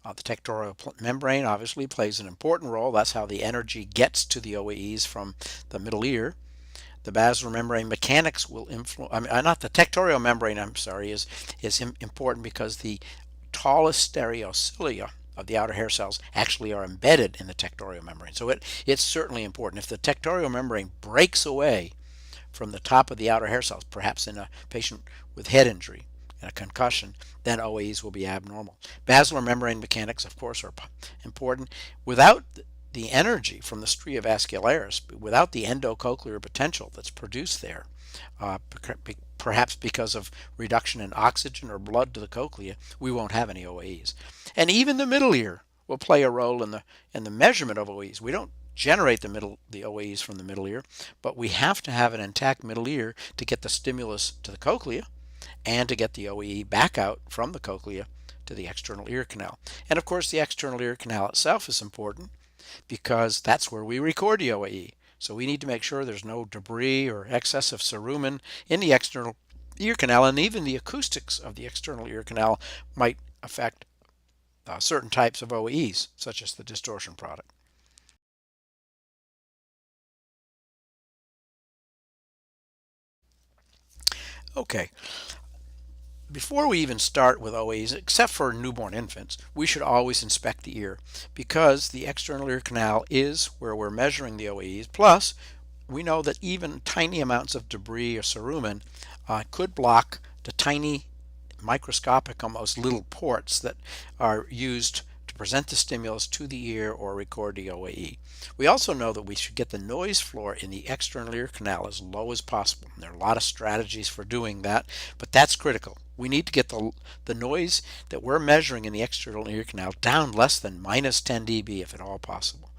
The tectorial membrane obviously plays an important role. That's how the energy gets to the OAEs from the middle ear. The basilar membrane mechanics will influence, not the tectorial membrane, I'm sorry, is important because the tallest stereocilia of the outer hair cells actually are embedded in the tectorial membrane. So it's certainly important. If the tectorial membrane breaks away from the top of the outer hair cells, perhaps in a patient with head injury and a concussion, then OAEs will be abnormal. Basilar membrane mechanics, of course, are important. Without the energy from the stria vascularis, without the endocochlear potential that's produced there, perhaps because of reduction in oxygen or blood to the cochlea, we won't have any OAEs. And even the middle ear will play a role in the measurement of OAEs. We don't generate the OAEs from the middle ear, but we have to have an intact middle ear to get the stimulus to the cochlea and to get the OAE back out from the cochlea to the external ear canal. And of course, the external ear canal itself is important because that's where we record the OAE. So we need to make sure there's no debris or excess of cerumen in the external ear canal, and even the acoustics of the external ear canal might affect certain types of OAEs, such as the distortion product. Okay, before we even start with OAEs, except for newborn infants, we should always inspect the ear because the external ear canal is where we're measuring the OAEs. Plus, we know that even tiny amounts of debris or cerumen could block the tiny microscopic, almost little ports that are used to present the stimulus to the ear or record the OAE. We also know that we should get the noise floor in the external ear canal as low as possible. There are a lot of strategies for doing that, but that's critical. We need to get the noise that we're measuring in the external ear canal down less than minus 10 dB if at all possible.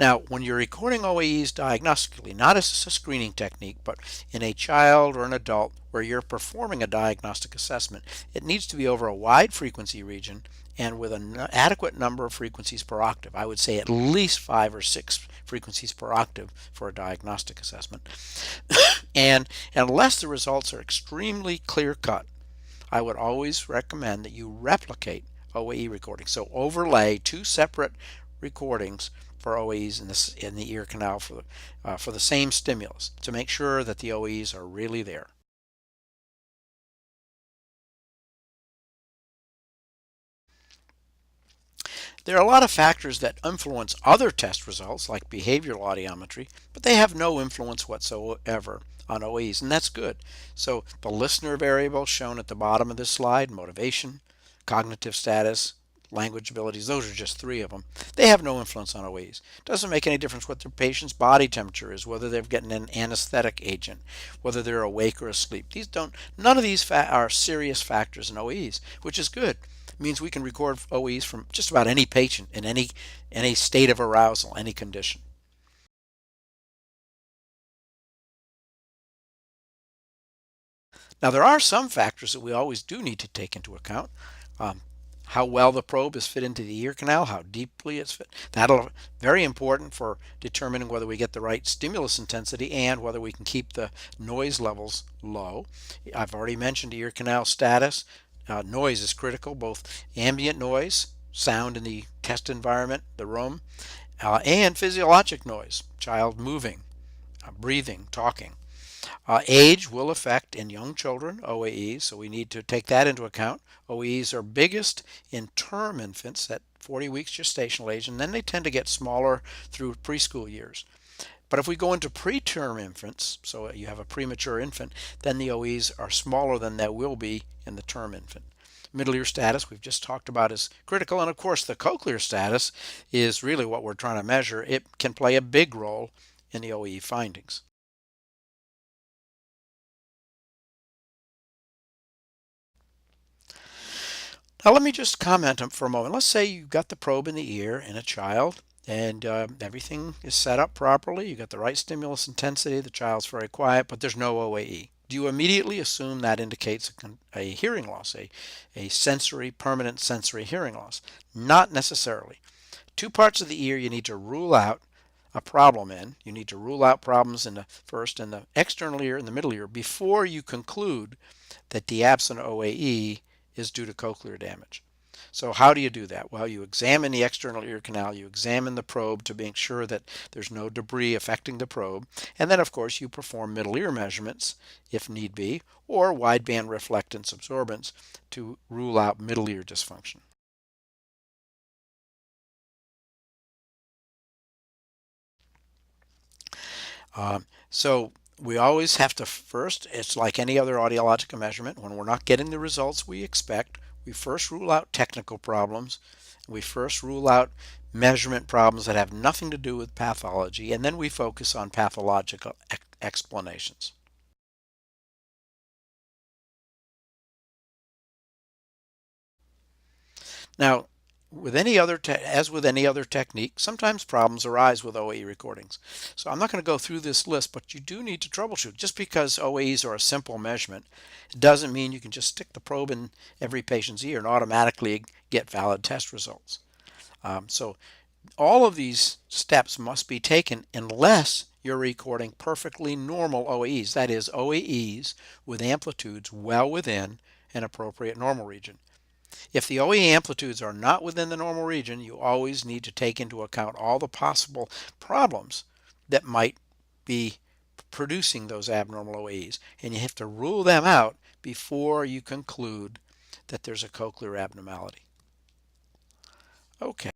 Now, when you're recording OAEs diagnostically, not as a screening technique, but in a child or an adult where you're performing a diagnostic assessment, it needs to be over a wide frequency region and with an adequate number of frequencies per octave. I would say at least 5 or 6 frequencies per octave for a diagnostic assessment. And unless the results are extremely clear cut, I would always recommend that you replicate OAE recordings. So overlay 2 separate recordings for OAEs in the ear canal for the same stimulus to make sure that the OAEs are really there. There are a lot of factors that influence other test results like behavioral audiometry, but they have no influence whatsoever on OAEs, and that's good. So the listener variables shown at the bottom of this slide, motivation, cognitive status, language abilities, those are just 3 of them. They have no influence on OAEs. It doesn't make any difference what their patient's body temperature is, whether they're getting an anesthetic agent, whether they're awake or asleep. None of these are serious factors in OAEs, which is good. It means we can record OAEs from just about any patient in any state of arousal, any condition. Now, there are some factors that we always do need to take into account. Um, how well the probe is fit into the ear canal, how deeply it's fit. That'll very important for determining whether we get the right stimulus intensity and whether we can keep the noise levels low. I've already mentioned ear canal status. Noise is critical, both ambient noise, sound in the test environment, the room, and physiologic noise, child moving, breathing, talking. Age will affect in young children OAEs, so we need to take that into account. OAEs are biggest in term infants at 40 weeks gestational age, and then they tend to get smaller through preschool years. But if we go into preterm infants, so you have a premature infant, then the OAEs are smaller than they will be in the term infant. Middle ear status, we've just talked about, is critical. And of course, the cochlear status is really what we're trying to measure. It can play a big role in the OAE findings. Now, let me just comment for a moment. Let's say you've got the probe in the ear in a child and everything is set up properly. You got the right stimulus intensity. The child's very quiet, but there's no OAE. Do you immediately assume that indicates a hearing loss, a permanent sensory hearing loss? Not necessarily. 2 parts of the ear you need to rule out a problem in. You need to rule out problems in the external ear and the middle ear before you conclude that the absent OAE is due to cochlear damage. So how do you do that? Well, you examine the external ear canal, you examine the probe to make sure that there's no debris affecting the probe, and then of course you perform middle ear measurements if need be, or wideband reflectance absorbance to rule out middle ear dysfunction. So we always have to first, it's like any other audiological measurement, when we're not getting the results we expect, We first rule out technical problems. We first rule out measurement problems that have nothing to do with pathology, and then we focus on pathological explanations. Now, as with any other technique, sometimes problems arise with OAE recordings. So I'm not going to go through this list, but you do need to troubleshoot. Just because OAEs are a simple measurement, it doesn't mean you can just stick the probe in every patient's ear and automatically get valid test results. So all of these steps must be taken unless you're recording perfectly normal OAEs, that is, OAEs with amplitudes well within an appropriate normal region. If the OAE amplitudes are not within the normal region, you always need to take into account all the possible problems that might be producing those abnormal OAEs, and you have to rule them out before you conclude that there's a cochlear abnormality. Okay.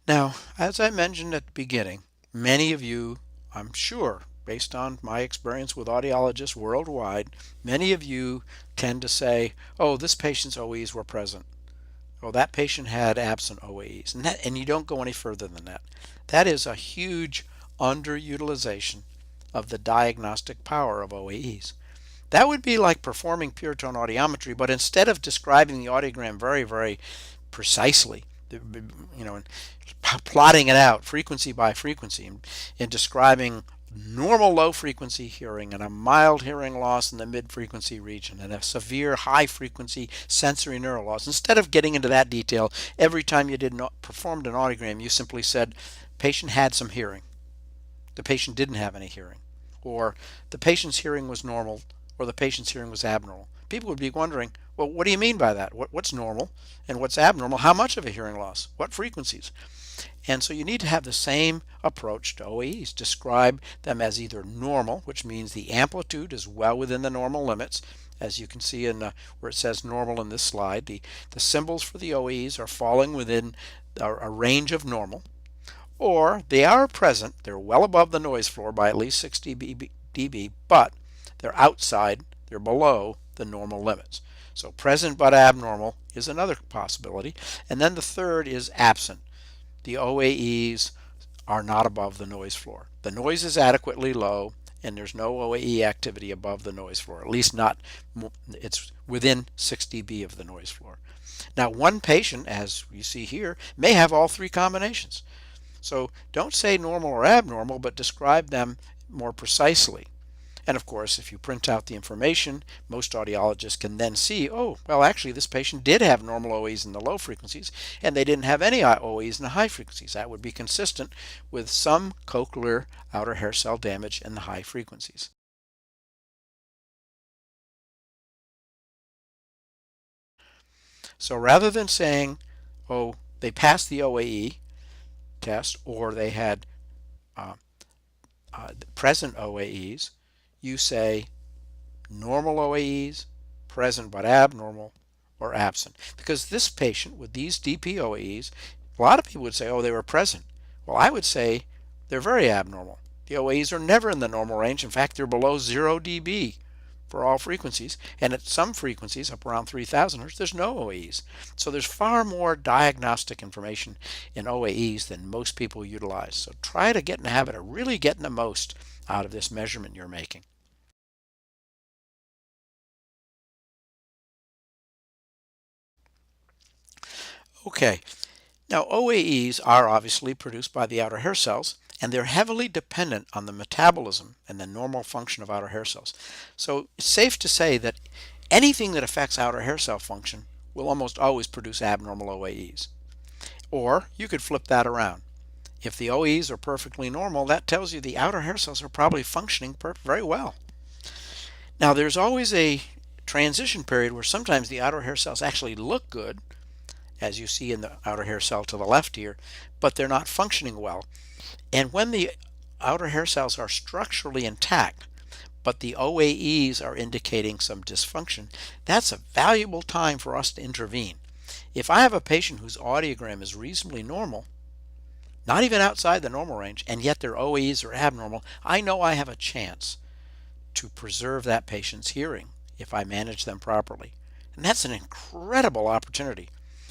Now, as I mentioned at the beginning, many of you, I'm sure, based on my experience with audiologists worldwide, many of you tend to say, oh, this patient's OAEs were present. Oh, that patient had absent OAEs. And you don't go any further than that. That is a huge underutilization of the diagnostic power of OAEs. That would be like performing pure tone audiometry, but instead of describing the audiogram very, very precisely, plotting it out frequency by frequency and describing normal low frequency hearing and a mild hearing loss in the mid frequency region and a severe high frequency sensory neural loss. Instead of getting into that detail, every time you performed an audiogram, you simply said patient had some hearing, the patient didn't have any hearing, or the patient's hearing was normal, or the patient's hearing was abnormal. People would be wondering, well, what do you mean by that? What's normal and what's abnormal? How much of a hearing loss? What frequencies? And so you need to have the same approach to OAEs. Describe them as either normal, which means the amplitude is well within the normal limits. As you can see in where it says normal in this slide, the symbols for the OAEs are falling within a range of normal. Or they are present, they're well above the noise floor by at least 60 dB, but they're below the normal limits. So present but abnormal is another possibility. And then the third is absent. The OAEs are not above the noise floor. The noise is adequately low and there's no OAE activity above the noise floor, at least not, it's within 6 dB of the noise floor. Now one patient, as you see here, may have all three combinations. So don't say normal or abnormal, but describe them more precisely. And of course, if you print out the information, most audiologists can then see, oh, well, actually, this patient did have normal OAEs in the low frequencies, and they didn't have any OAEs in the high frequencies. That would be consistent with some cochlear outer hair cell damage in the high frequencies. So rather than saying, oh, they passed the OAE test, or they had present OAEs, you say normal OAEs, present but abnormal, or absent. Because this patient with these DP OAEs, a lot of people would say, oh, they were present. Well, I would say they're very abnormal. The OAEs are never in the normal range. In fact, they're below 0 dB for all frequencies. And at some frequencies, up around 3,000 Hz, there's no OAEs. So there's far more diagnostic information in OAEs than most people utilize. So try to get in the habit of really getting the most out of this measurement you're making. Okay, now OAEs are obviously produced by the outer hair cells, and they're heavily dependent on the metabolism and the normal function of outer hair cells. So it's safe to say that anything that affects outer hair cell function will almost always produce abnormal OAEs. Or you could flip that around. If the OAEs are perfectly normal, that tells you the outer hair cells are probably functioning very well. Now there's always a transition period where sometimes the outer hair cells actually look good, as you see in the outer hair cell to the left here, but they're not functioning well. And when the outer hair cells are structurally intact, but the OAEs are indicating some dysfunction, that's a valuable time for us to intervene. If I have a patient whose audiogram is reasonably normal, not even outside the normal range, and yet their OAEs are abnormal, I know I have a chance to preserve that patient's hearing if I manage them properly. And that's an incredible opportunity.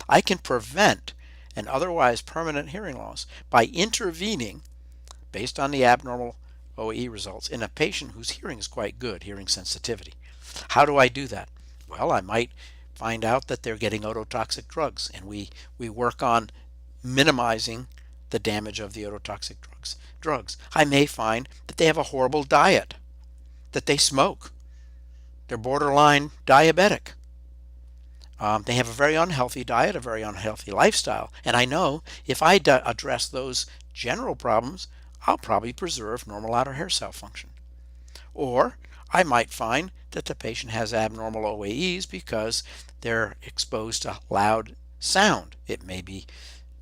I can prevent an otherwise permanent hearing loss by intervening based on the abnormal OAE results in a patient whose hearing is quite good, hearing sensitivity. How do I do that? Well, I might find out that they're getting ototoxic drugs, and we work on minimizing the damage of the ototoxic drugs. I may find that they have a horrible diet, that they smoke, they're borderline diabetic. They have a very unhealthy diet, a very unhealthy lifestyle. And I know if I address those general problems, I'll probably preserve normal outer hair cell function. Or I might find that the patient has abnormal OAEs because they're exposed to loud sound. It may be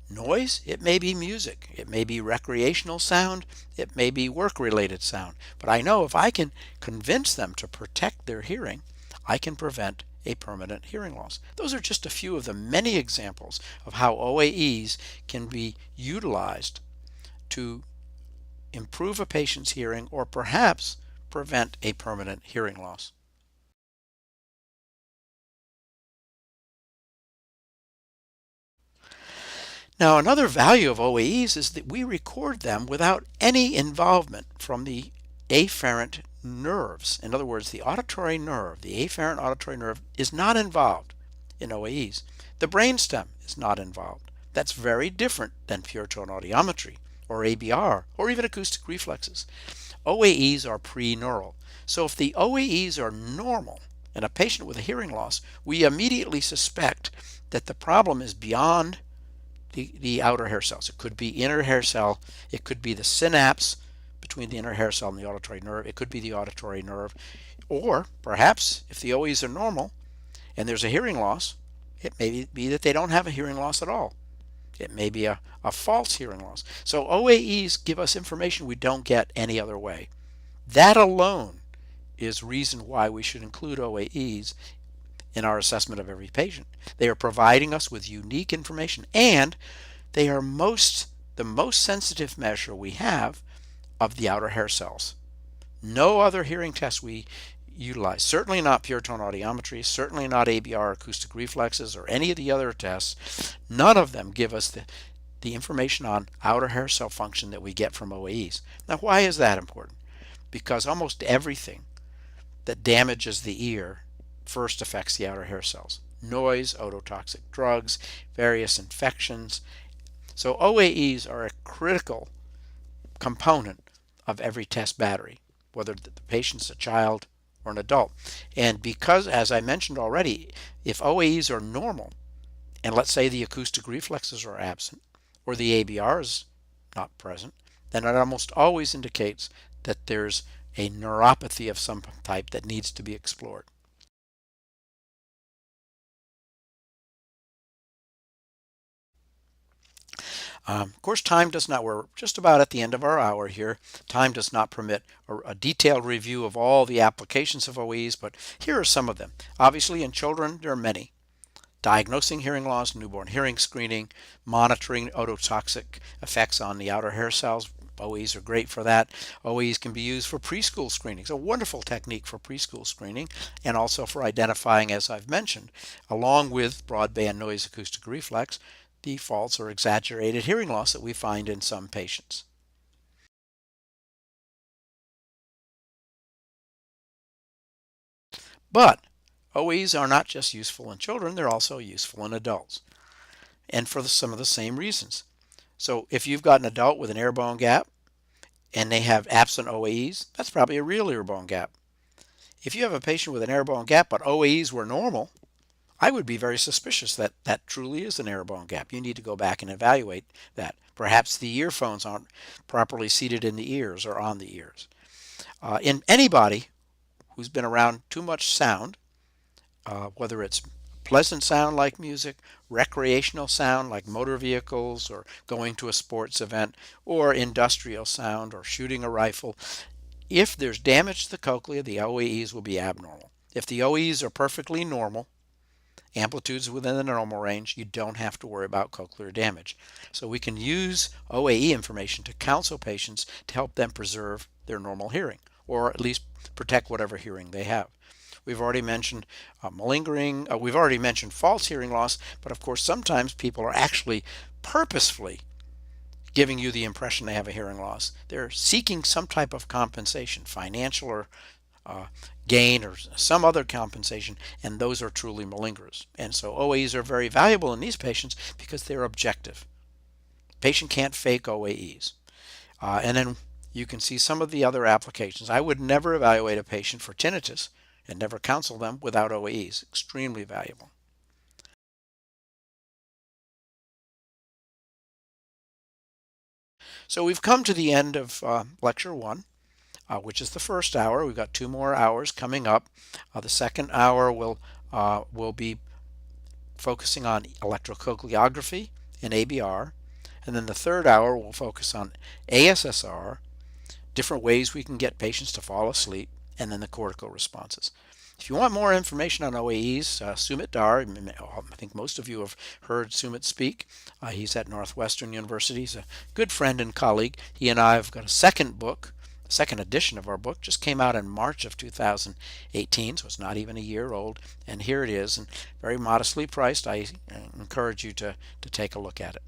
noise, it may be music, it may be recreational sound, it may be work-related sound. But I know if I can convince them to protect their hearing, I can prevent a permanent hearing loss. Those are just a few of the many examples of how OAEs can be utilized to improve a patient's hearing or perhaps prevent a permanent hearing loss. Now, another value of OAEs is that we record them without any involvement from the afferent nerves. In other words, the auditory nerve, the afferent auditory nerve, is not involved in OAEs. The brainstem is not involved. That's very different than pure tone audiometry or ABR or even acoustic reflexes. OAEs are pre-neural. So if the OAEs are normal in a patient with a hearing loss, we immediately suspect that the problem is beyond the outer hair cells. It could be inner hair cell. It could be the synapse between the inner hair cell and the auditory nerve. It could be the auditory nerve. Or perhaps if the OAEs are normal and there's a hearing loss, it may be that they don't have a hearing loss at all. It may be a false hearing loss. So OAEs give us information we don't get any other way. That alone is reason why we should include OAEs in our assessment of every patient. They are providing us with unique information, and they are the most sensitive measure we have of the outer hair cells. No other hearing test we utilize, certainly not pure tone audiometry, certainly not ABR acoustic reflexes or any of the other tests, none of them give us the information on outer hair cell function that we get from OAEs. Now, why is that important? Because almost everything that damages the ear first affects the outer hair cells. Noise, ototoxic drugs, various infections. So OAEs are a critical component of every test battery, whether the patient's a child or an adult. And because, as I mentioned already, if OAEs are normal, and let's say the acoustic reflexes are absent, or the ABR is not present, then it almost always indicates that there's a neuropathy of some type that needs to be explored. Of course, time does not, we're just about at the end of our hour here. Time does not permit a detailed review of all the applications of OAEs, but here are some of them. Obviously, in children, there are many. Diagnosing hearing loss, newborn hearing screening, monitoring ototoxic effects on the outer hair cells. OAEs are great for that. OAEs can be used for preschool screening. It's a wonderful technique for preschool screening and also for identifying, as I've mentioned, along with broadband noise acoustic reflex, the false or exaggerated hearing loss that we find in some patients. But OAEs are not just useful in children, they're also useful in adults, and for some of the same reasons. So if you've got an adult with an air bone gap and they have absent OAEs, that's probably a real ear bone gap. If you have a patient with an air bone gap but OAEs were normal, I would be very suspicious that that truly is an air bone gap. You need to go back and evaluate that. Perhaps the earphones aren't properly seated in the ears or on the ears. In anybody who's been around too much sound, whether it's pleasant sound like music, recreational sound like motor vehicles or going to a sports event, or industrial sound or shooting a rifle, if there's damage to the cochlea, the OAEs will be abnormal. If the OAEs are perfectly normal, amplitudes within the normal range, you don't have to worry about cochlear damage. So we can use OAE information to counsel patients to help them preserve their normal hearing. or at least protect whatever hearing they have. We've already mentioned malingering. We've already mentioned false hearing loss, but of course sometimes people are actually purposefully giving you the impression they have a hearing loss. They're seeking some type of compensation, financial or uh, gain or some other compensation, and those are truly malingerers. And so OAEs are very valuable in these patients because they're objective. Patient can't fake OAEs. And then you can see some of the other applications. I would never evaluate a patient for tinnitus and never counsel them without OAEs. Extremely valuable. So we've come to the end of lecture one, which is the first hour. We've got 2 more hours coming up. The second hour will be focusing on electrocochleography and ABR. And then the third hour will focus on ASSR, different ways we can get patients to fall asleep, and then the cortical responses. If you want more information on OAEs, Sumit Dar, I think most of you have heard Sumit speak. He's at Northwestern University. He's a good friend and colleague. He and I have got a second book. The second edition of our book just came out in March of 2018, so it's not even a year old. And here it is, and very modestly priced. I encourage you to take a look at it.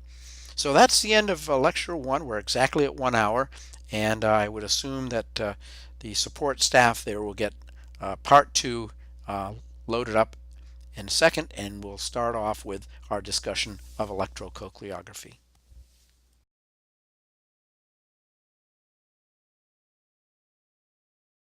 So that's the end of lecture one. We're exactly at 1 hour, and I would assume that the support staff there will get part two loaded up in a second, and we'll start off with our discussion of electrocochleography.